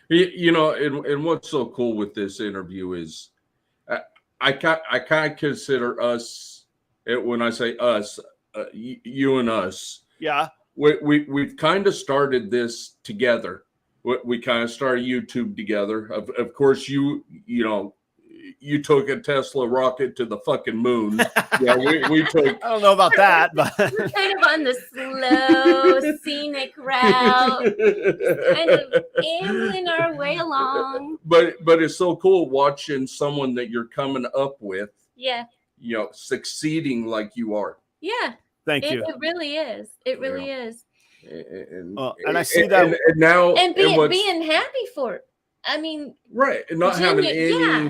And what's so cool with this interview is I kind of consider us, when I say us, you and us. Yeah. We've kind of started this together. We kind of started YouTube together. Of course, you took a Tesla rocket to the fucking moon. Yeah, we took. I don't know about that, but we're kind of on the slow, scenic route, kind of ambling our way along. But it's so cool watching someone that you're coming up with. Yeah. Succeeding like you are. Yeah. Thank you. It really is. It really is. And I see that and now being happy for it. Right, and not having any. Yeah.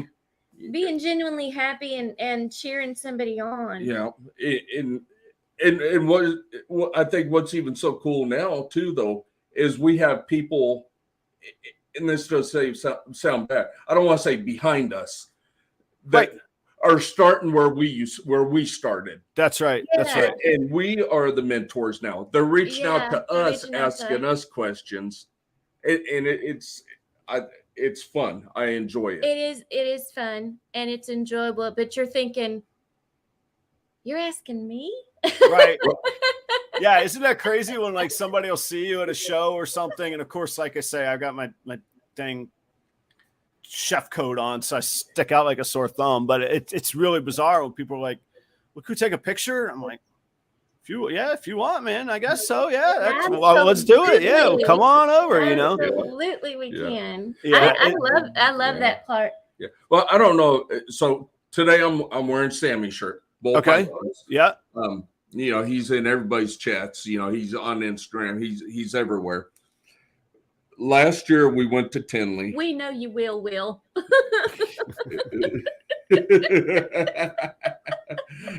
Being genuinely happy and cheering somebody on. Yeah, and what I think what's even so cool now too, though, is we have people, and this does sound bad. I don't want to say behind us, that are starting where we started. That's right. Yeah. That's right. And we are the mentors now. They're reaching out to us, asking us questions, and it's fun. I enjoy it. It is fun and it's enjoyable, but you're thinking, you're asking me? Right. Yeah. Isn't that crazy when somebody will see you at a show or something? And of course, like I say, I've got my dang chef coat on, so I stick out like a sore thumb, but it's really bizarre when people are like, well, could we take a picture? I'm like, if you want, man, I guess so. Yeah. Well, let's do it. Yeah. Well, come on over, Absolutely, we can. Yeah. I love that part. Yeah. Well, I don't know. So today I'm wearing Sammy's shirt. Okay. Yeah. He's in everybody's chats. He's on Instagram. He's everywhere. Last year we went to Tinley. We know you will.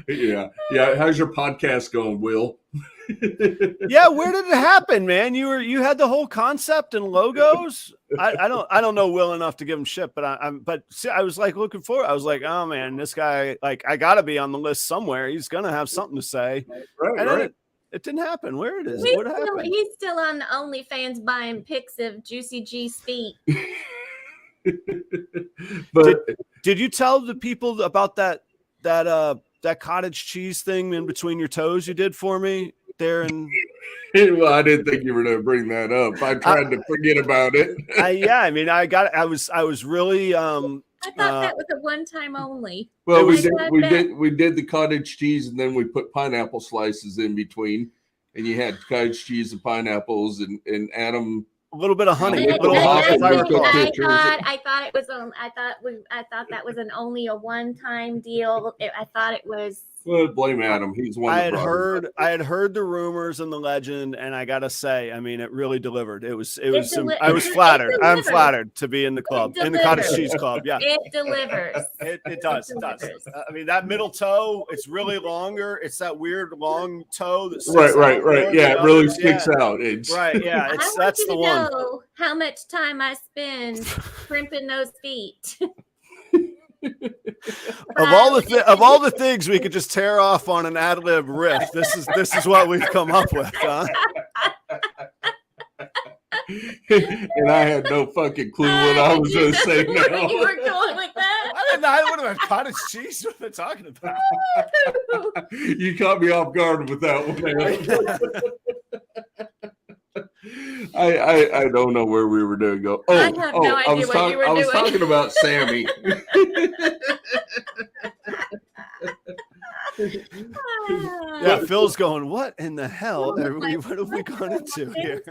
Yeah. How's your podcast going, Will? Yeah. Where did it happen, man? You had the whole concept and logos. I don't know Will enough to give him shit, but I was looking forward. I was like, oh man, this guy, I gotta be on the list somewhere. He's gonna have something to say. Right. It didn't happen. Where it is? What happened? He's still on OnlyFans buying pics of Juicy G's feet. But did you tell the people about that that cottage cheese thing in between your toes you did for me there? And well, I didn't think you were going to bring that up. I tried to forget about it. yeah, I mean, I was really, I thought that was a one-time only. Well, we did the cottage cheese, and then we put pineapple slices in between, and you had cottage cheese and pineapples, and Adam. A little bit of honey, I a little hot. thought that was only a one-time deal. I thought it was. Well, blame Adam. He's one. I had heard the rumors and the legend, and I gotta say, I mean, it really delivered. I was flattered. I'm flattered to be in the club, in the cottage cheese club. Yeah, it delivers. It does. It does. I mean, that middle toe, it's really longer. It's that weird long toe that's right. Yeah, it really sticks out. Right. Yeah, that's the one. Know how much time I spend crimping those feet. Of all the things we could just tear off on an ad lib riff, this is what we've come up with, huh? And I had no fucking clue what I was going to say now. You were going with that? I didn't know. I would have had cottage cheese. What are they talking about? You caught me off guard with that one. I don't know where we were going to go. I have no idea what you were doing. I was talking about Sammy. Yeah, Phil's going, what in the hell what have we gone into here?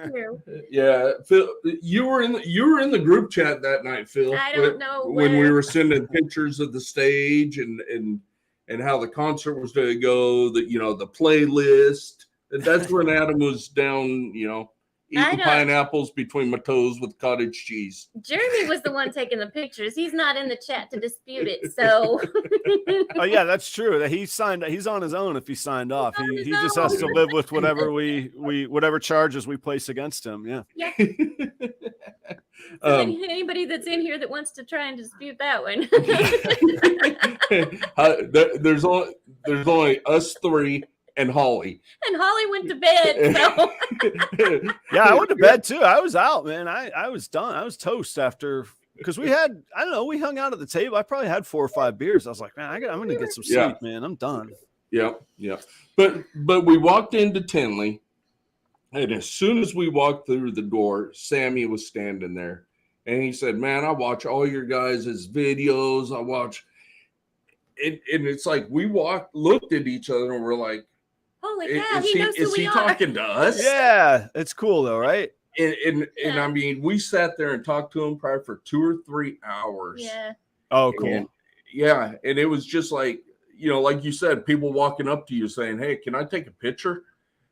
Yeah, Phil, you were in the group chat that night, Phil. I don't know when we were sending pictures of the stage and how the concert was going to go, the playlist. And that's when Adam was down, eating pineapples between my toes with cottage cheese. Jeremy was the one taking the pictures. He's not in the chat to dispute it. So. Oh yeah, that's true. That he's on his own if he signed off. He just has to live with whatever whatever charges we place against him. Yeah. Anybody that's in here that wants to try and dispute that one. There's only us three. And Holly went to bed. So. Yeah, I went to bed too. I was out, man. I was done. I was toast after because we hung out at the table. I probably had 4 or 5 beers. I was like, man, I'm gonna get some sleep, man. I'm done. Yeah. But we walked into Tinley, and as soon as we walked through the door, Sammy was standing there, and he said, "Man, I watch all your guys' videos. I watch." And it's like we looked at each other, and we're like. Holy cow, is he talking to us? Yeah, it's cool though, right? And I mean, we sat there and talked to him probably for 2 or 3 hours. Yeah. Oh, cool. And it was just like, like you said, people walking up to you saying, "Hey, can I take a picture?"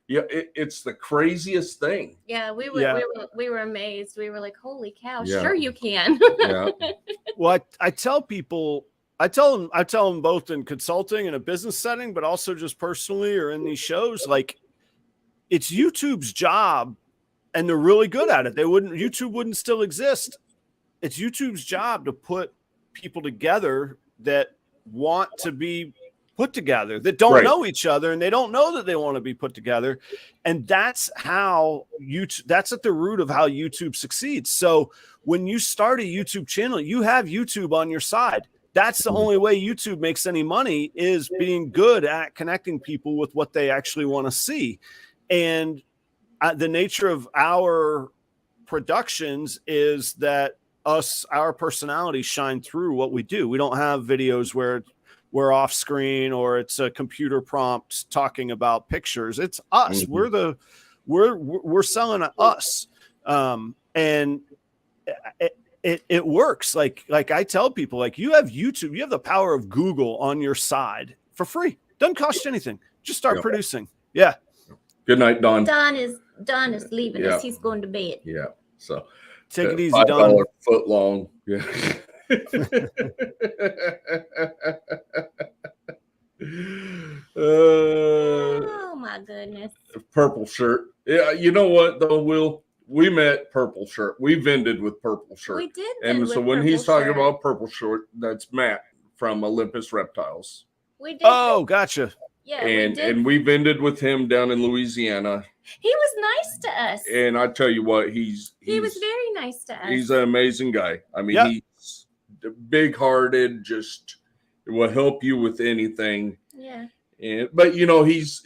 Yeah, it's the craziest thing. Yeah, we were amazed. We were like, "Holy cow, sure you can." Yeah. Well, I tell people. I tell them both in consulting in a business setting, but also just personally or in these shows, like it's YouTube's job and they're really good at it. YouTube wouldn't still exist. It's YouTube's job to put people together that want to be put together, that don't know each other and they don't know that they want to be put together. And that's how that's at the root of how YouTube succeeds. So when you start a YouTube channel, you have YouTube on your side. That's the only way YouTube makes any money is being good at connecting people with what they actually want to see. And the nature of our productions is that our personalities shine through what we do. We don't have videos where we're off screen or it's a computer prompt talking about pictures. It's us. Mm-hmm. We're selling us. And it works. Like I tell people, like you have YouTube, you have the power of Google on your side for free. Doesn't cost you anything. Just start producing. Yeah. Good night, Don. Don is leaving us. He's going to bed. Yeah. So take it easy, Don. $5 foot long. Yeah. Oh my goodness. Purple shirt. Yeah. You know what though, Will? We met Purple Shirt. We vended with Purple Shirt. We did. And so when he's talking about Purple Shirt, that's Matt from Olympus Reptiles. We did. Oh, gotcha. Yeah. And we vended with him down in Louisiana. He was nice to us. And I tell you what, he was very nice to us. He's an amazing guy. I mean, he's big hearted, just will help you with anything. Yeah. But you know, he's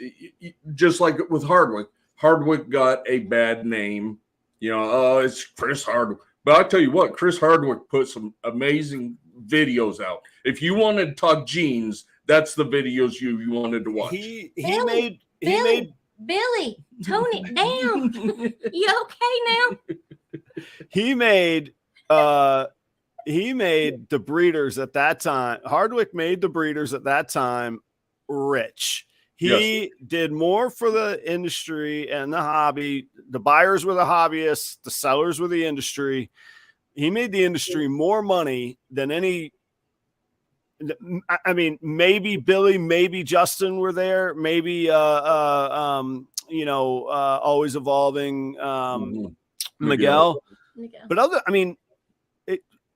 just like with Hardwick. Hardwick got a bad name. You know, oh, it's Chris Hardwick. But I tell you what, Chris Hardwick put some amazing videos out. If you wanted to talk jeans, that's the videos you wanted to watch. He Billy, Billy, Tony, damn. You okay now? He made the breeders at that time. Hardwick made the breeders at that time rich. He did more for the industry and the hobby. The buyers were the hobbyists, the sellers were the industry. He made the industry more money than any. I mean, maybe Billy, maybe Justin were there, maybe always evolving Miguel. But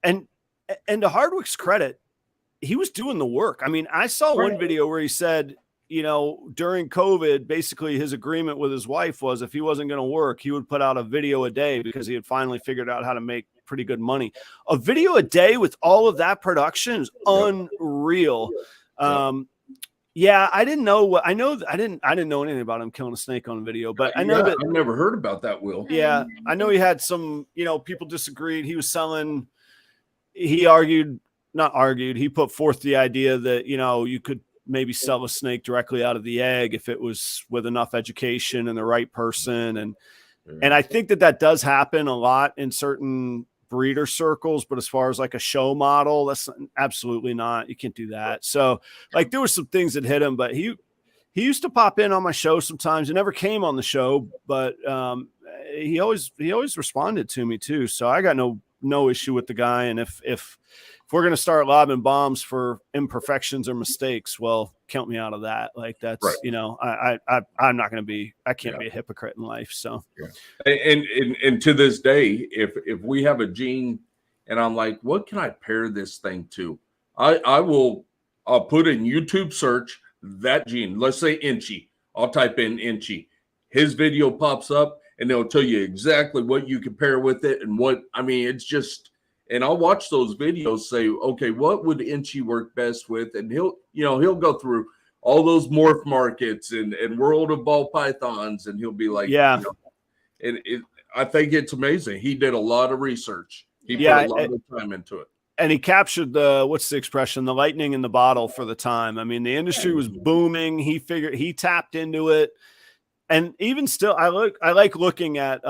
and to Hardwick's credit, he was doing the work. I mean, I saw one video where he said, you know, during COVID, basically his agreement with his wife was if he wasn't going to work, he would put out a video a day because he had finally figured out how to make pretty good money. A video a day with all of that production is unreal. Yeah, I didn't know what I didn't know anything about him killing a snake on video, but I know that I've never heard about that, Will. Yeah, I know he had some, you know, people disagreed. He was selling, he put forth the idea that, you know, you could maybe sell a snake directly out of the egg if it was with enough education and the right person. And I think that does happen a lot in certain breeder circles, but as far as like a show model, that's absolutely not. You can't do that. So like there were some things that hit him, but he used to pop in on my show sometimes. He never came on the show, but he always responded to me too. So I got no issue with the guy. And if we're going to start lobbing bombs for imperfections or mistakes, well, count me out of that. Like that's, you know, I'm not going to be, I can't be a hypocrite in life. So, and to this day, if we have a gene and I'm like, what can I pair this thing to? I'll put in YouTube search that gene. Let's say Inchy. I'll type in Inchy. His video pops up and they'll tell you exactly what you can pair with it. And it's just, and I'll watch those videos, say, okay, what would Inchy work best with? And he'll go through all those morph markets and world of ball pythons. And he'll be like, I think it's amazing. He did a lot of research. He put a lot of time into it. And he captured what's the expression? The lightning in the bottle for the time. I mean, the industry was booming. He tapped into it. And even still, I like looking at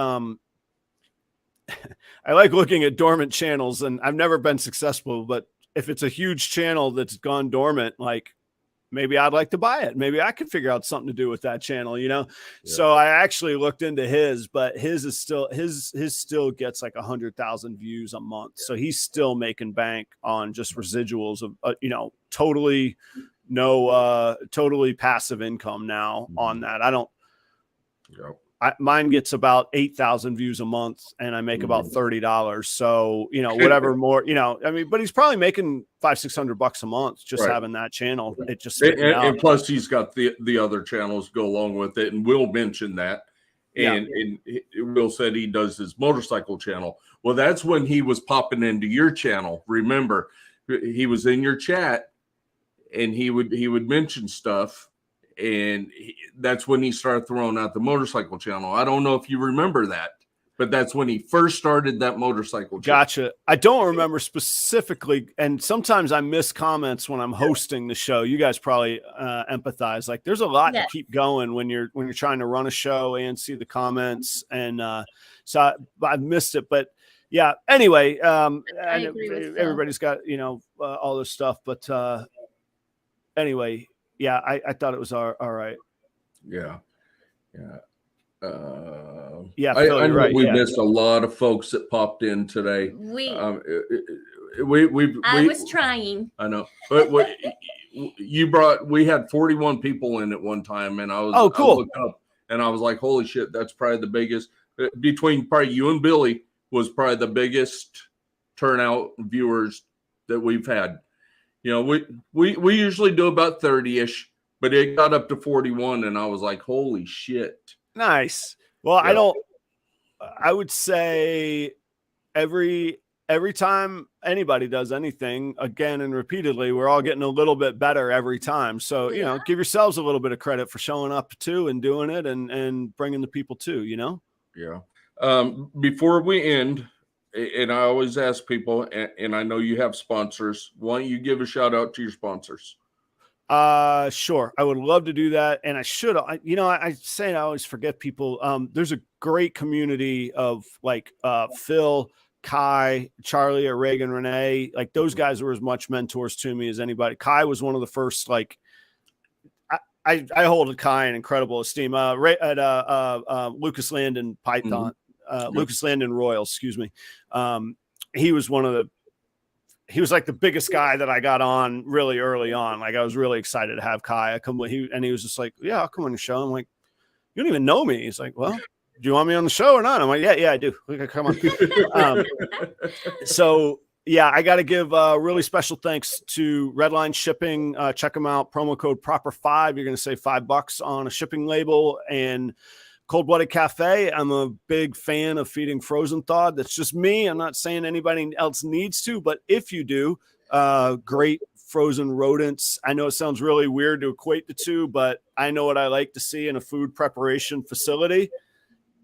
dormant channels, and I've never been successful, but if it's a huge channel that's gone dormant, like maybe I'd like to buy it. Maybe I could figure out something to do with that channel, you know? Yeah. So I actually looked into his, but his is still, his still gets like 100,000 views a month. Yeah. So he's still making bank on just residuals of, totally passive income now on that. I don't, mine gets about 8,000 views a month and I make about $30. So, whatever more, but he's probably making $500-600 a month just having that channel. It just, and plus he's got the other channels go along with it. And Will mentioned that. And Will said he does his motorcycle channel. Well, that's when he was popping into your channel. Remember, he was in your chat and he would mention stuff. And that's when he started throwing out the motorcycle channel. I don't know if you remember that, but that's when he first started that motorcycle channel. Gotcha. I don't remember specifically. And sometimes I miss comments when I'm hosting the show. You guys probably empathize. Like there's a lot to keep going when you're trying to run a show and see the comments. And so I've missed it. But yeah, anyway, I agree with everybody's got, all this stuff. But anyway. Yeah, I thought it was all right. Yeah. I missed a lot of folks that popped in today. We I was trying. I know, but we had 41 people in at one time, and I was cool. I looked up and I was like, holy shit, that's probably the biggest between probably you and Billy was probably the biggest turnout viewers that we've had. We usually do about 30-ish, but it got up to 41, and I was like, holy shit. Nice. Well, I would say every every time anybody does anything again and repeatedly, we're all getting a little bit better every time. So, you know, give yourselves a little bit of credit for showing up too and doing it and bringing the people too, you know? Yeah. Before we end, and I always ask people, and I know you have sponsors, why don't you give a shout out to your sponsors? Sure. I would love to do that. And I should, I say I always forget people. There's a great community of like, Phil, Kai, Charlie, or Reagan, Renee, like those guys were as much mentors to me as anybody. Kai was one of the first, like, I hold Kai in incredible esteem. Lucas Landon Python, Lucas Landon Royal, excuse me. He was he was like the biggest guy that I got on really early on. Like I was really excited to have Kai. He was just like, yeah, I'll come on the show. I'm like, you don't even know me. He's like, well, do you want me on the show or not? I'm like, yeah, I do. Come on. So yeah, I got to give really special thanks to Redline Shipping. Check them out. Promo code Proper5. You're going to save $5 on a shipping label. And Cold Blooded Cafe. I'm a big fan of feeding frozen thawed. That's just me. I'm not saying anybody else needs to, but if you do, great frozen rodents. I know it sounds really weird to equate the two, but I know what I like to see in a food preparation facility.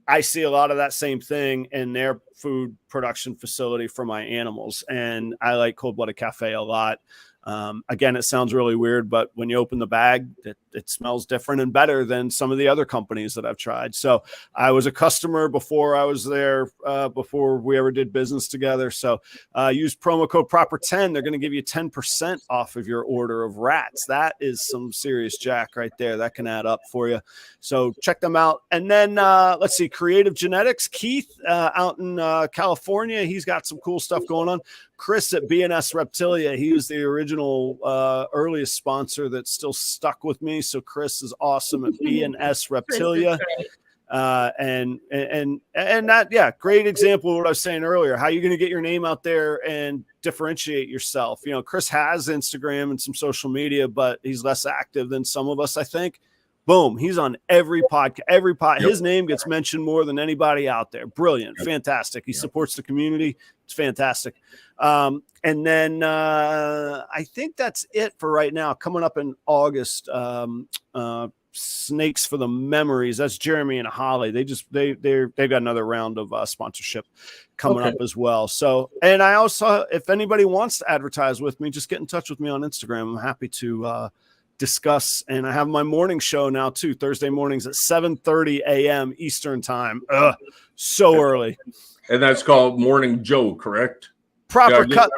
I see a lot of that same thing in their food production facility for my animals. And I like Cold Blooded Cafe a lot. Again, it sounds really weird, but when you open the bag, it smells different and better than some of the other companies that I've tried. So I was a customer before I was there, before we ever did business together. So use promo code Proper10. They're going to give you 10% off of your order of rats. That is some serious jack right there. That can add up for you. So check them out. And then let's see, Creative Genetics, Keith out in California. He's got some cool stuff going on. Chris at BNS Reptilia, he was the original earliest sponsor that's still stuck with me. So Chris is awesome at BNS Reptilia. And that, yeah, great example of what I was saying earlier. How are you going to get your name out there and differentiate yourself? You know, Chris has Instagram and some social media, but he's less active than some of us, I think. Boom. He's on every podcast. His name gets mentioned more than anybody out there. Brilliant. Fantastic. He supports the community. It's fantastic. And then I think that's it for right now. Coming up in August, Snakes for the Memories. That's Jeremy and Holly. They've got another round of sponsorship coming up as well. So, and I also, if anybody wants to advertise with me, just get in touch with me on Instagram. I'm happy to discuss. And I have my morning show now too, Thursday mornings at 7:30 a.m. Eastern time. So early. And that's called Morning Joe, correct? Proper Cup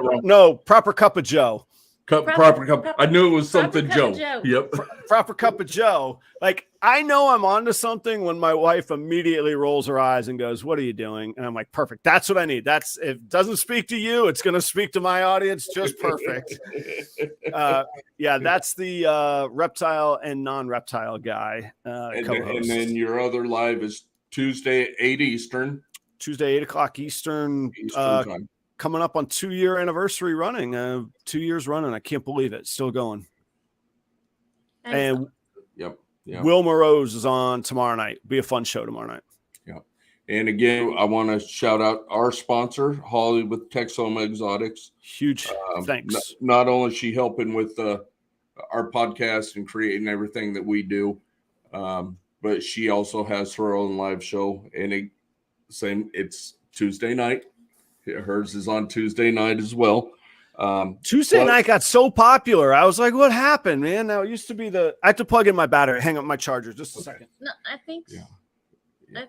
of Joe. Proper cup. I knew it was something Joe. Yep. Proper Cup of Joe. Like, I know I'm onto something when my wife immediately rolls her eyes and goes, "What are you doing?" And I'm like, perfect. That's what I need. If it doesn't speak to you, it's going to speak to my audience. Just perfect. Yeah, that's the reptile and non-reptile guy. And then your other live is Tuesday, 8 Eastern. Tuesday, 8 o'clock Eastern time. Coming up on 2-year anniversary running, 2 years running. I can't believe it. Still going. And yep. Wilma Rose is on tomorrow night. Be a fun show tomorrow night. Yeah. And again, I want to shout out our sponsor, Holly with Texoma Exotics. Huge thanks. Not only is she helping with our podcast and creating everything that we do, but she also has her own live show. And it's Tuesday night. Hers is on Tuesday night as well. Tuesday night got so popular. I was like, what happened, man? Now it used to be I have to plug in my battery. Hang up my charger just a second. No, I think. Yeah.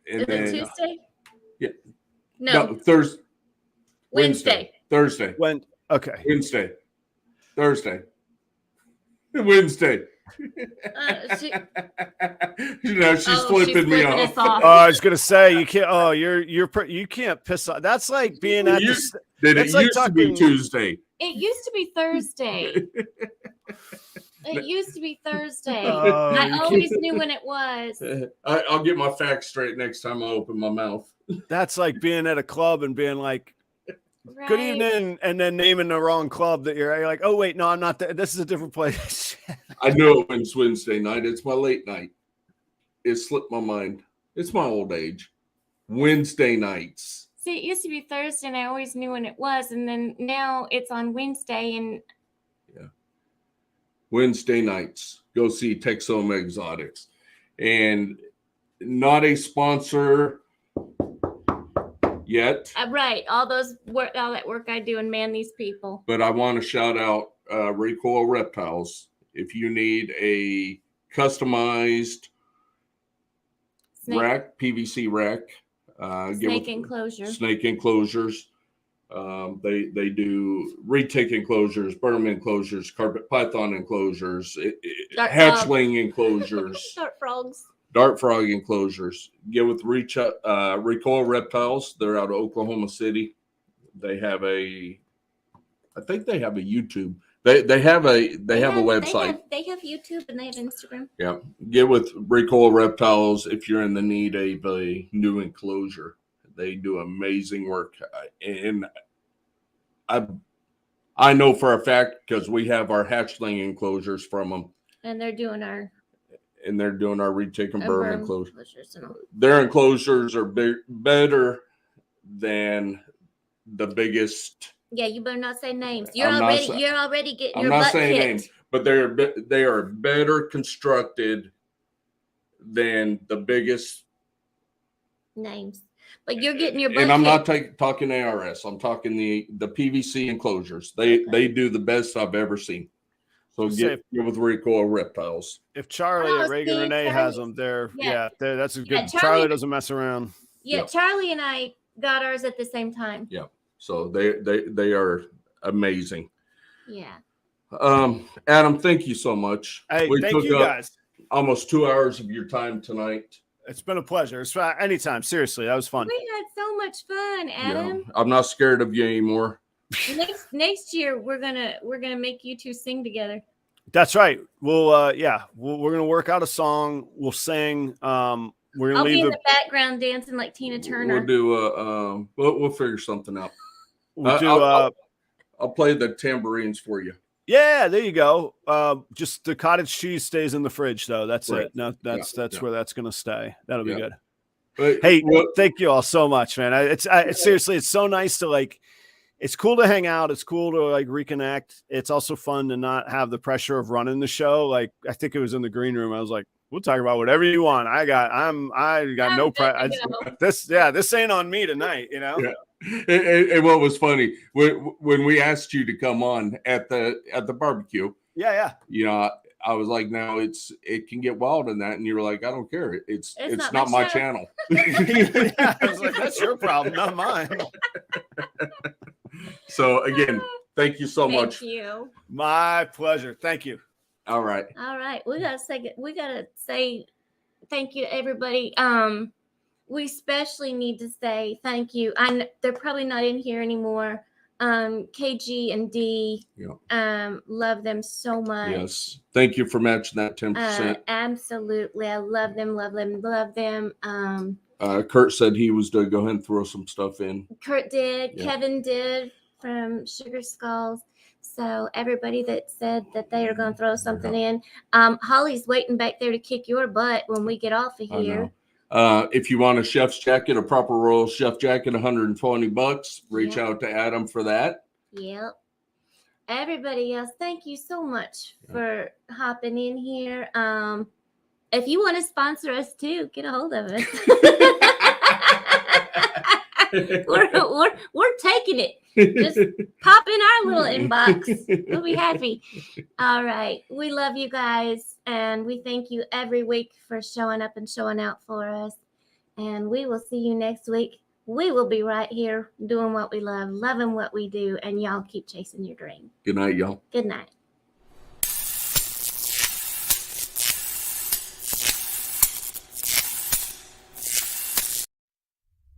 Is it Tuesday? Yeah. No, Thursday. Wednesday. Thursday. Okay. Wednesday. Thursday. Wednesday. She's flipping me off. I was gonna say you can't. Oh, you can't piss off. That's like being at. It used to be Tuesday. It used to be Thursday. It used to be Thursday. I always knew when it was. I'll get my facts straight next time I open my mouth. That's like being at a club and being like, right. Good evening, and then naming the wrong club that you're like, oh wait, no, I'm not there. This is a different place. I know it's Wednesday night. It's my late night. It slipped my mind. It's my old age. Wednesday nights. See, it used to be Thursday, and I always knew when it was, and then now it's on Wednesday, and Wednesday nights, go see Texoma Exotics. And not a sponsor yet. Right, all that work I do and man these people. But I want to shout out Recoil Reptiles. If you need a customized rack, PVC rack, Snake enclosures. They do retic enclosures, Burma enclosures, carpet python enclosures, hatchling enclosures, dart frog enclosures. Get with Recoil Reptiles. They're out of Oklahoma City. I think they have a YouTube. They have a website. They have YouTube and they have Instagram. Yeah. Get with Recoil Reptiles if you're in the need of a new enclosure. They do amazing work. And I know for a fact because we have our hatchling enclosures from them. And they're doing our retic and burn enclosures. Their enclosures are better than the biggest. Yeah, you better not say names. You're already getting your butt kicked. I'm not saying names, but they are better constructed than the biggest names. But you're getting your butt and I'm kicked. not talking ARS. I'm talking the PVC enclosures. They do the best I've ever seen. So get with Recoil Reptiles. If Charlie at Reagan Renee has them, that's a good. Charlie doesn't mess around. Yeah, Charlie and I got ours at the same time. Yeah. So they are amazing. Yeah. Adam, thank you so much. Hey, thank you guys. Almost 2 hours of your time tonight. It's been a pleasure. It's anytime. Seriously, that was fun. We had so much fun, Adam. Yeah, I'm not scared of you anymore. Next year we're gonna make you two sing together. That's right. We're gonna work out a song. We'll sing. I'll be in the background dancing like Tina Turner. We'll do we'll figure something out. I'll play the tambourines for you. Yeah, there you go. Just the cottage cheese stays in the fridge, though. That's right. It. No, that's where that's gonna stay. That'll be good. But, hey, thank you all so much, man. It's seriously, it's so nice to it's cool to hang out. It's cool to reconnect. It's also fun to not have the pressure of running the show. I think it was in the green room. I was like, we'll talk about whatever you want. I got no pressure. This ain't on me tonight, you know? Yeah. And what was funny when we asked you to come on at the barbecue. Yeah. You know, I was like, no, it can get wild in that. And you were like, I don't care. It's not my channel. I was like, that's your problem, not mine. So again, thank you so much. Thank you. My pleasure. Thank you. All right. We gotta say thank you to everybody. We especially need to say thank you. They're probably not in here anymore. KG and D. Yeah. Love them so much. Yes. Thank you for matching that 10%. Absolutely. I love them. Kurt said he was to go ahead and throw some stuff in. Kurt did. Yeah. Kevin did from Sugar Skulls. So everybody that said that they are going to throw something in. Holly's waiting back there to kick your butt when we get off of here. If you want a chef's jacket, a proper Royal Chef jacket, $120. Reach out to Adam for that. Yep. Everybody else, thank you so much for hopping in here. If you want to sponsor us too, get a hold of us. we're taking it. Just pop in our little inbox. We'll be happy. All right. We love you guys. And we thank you every week for showing up and showing out for us. And we will see you next week. We will be right here doing what we love, loving what we do. And y'all keep chasing your dream. Good night, y'all. Good night.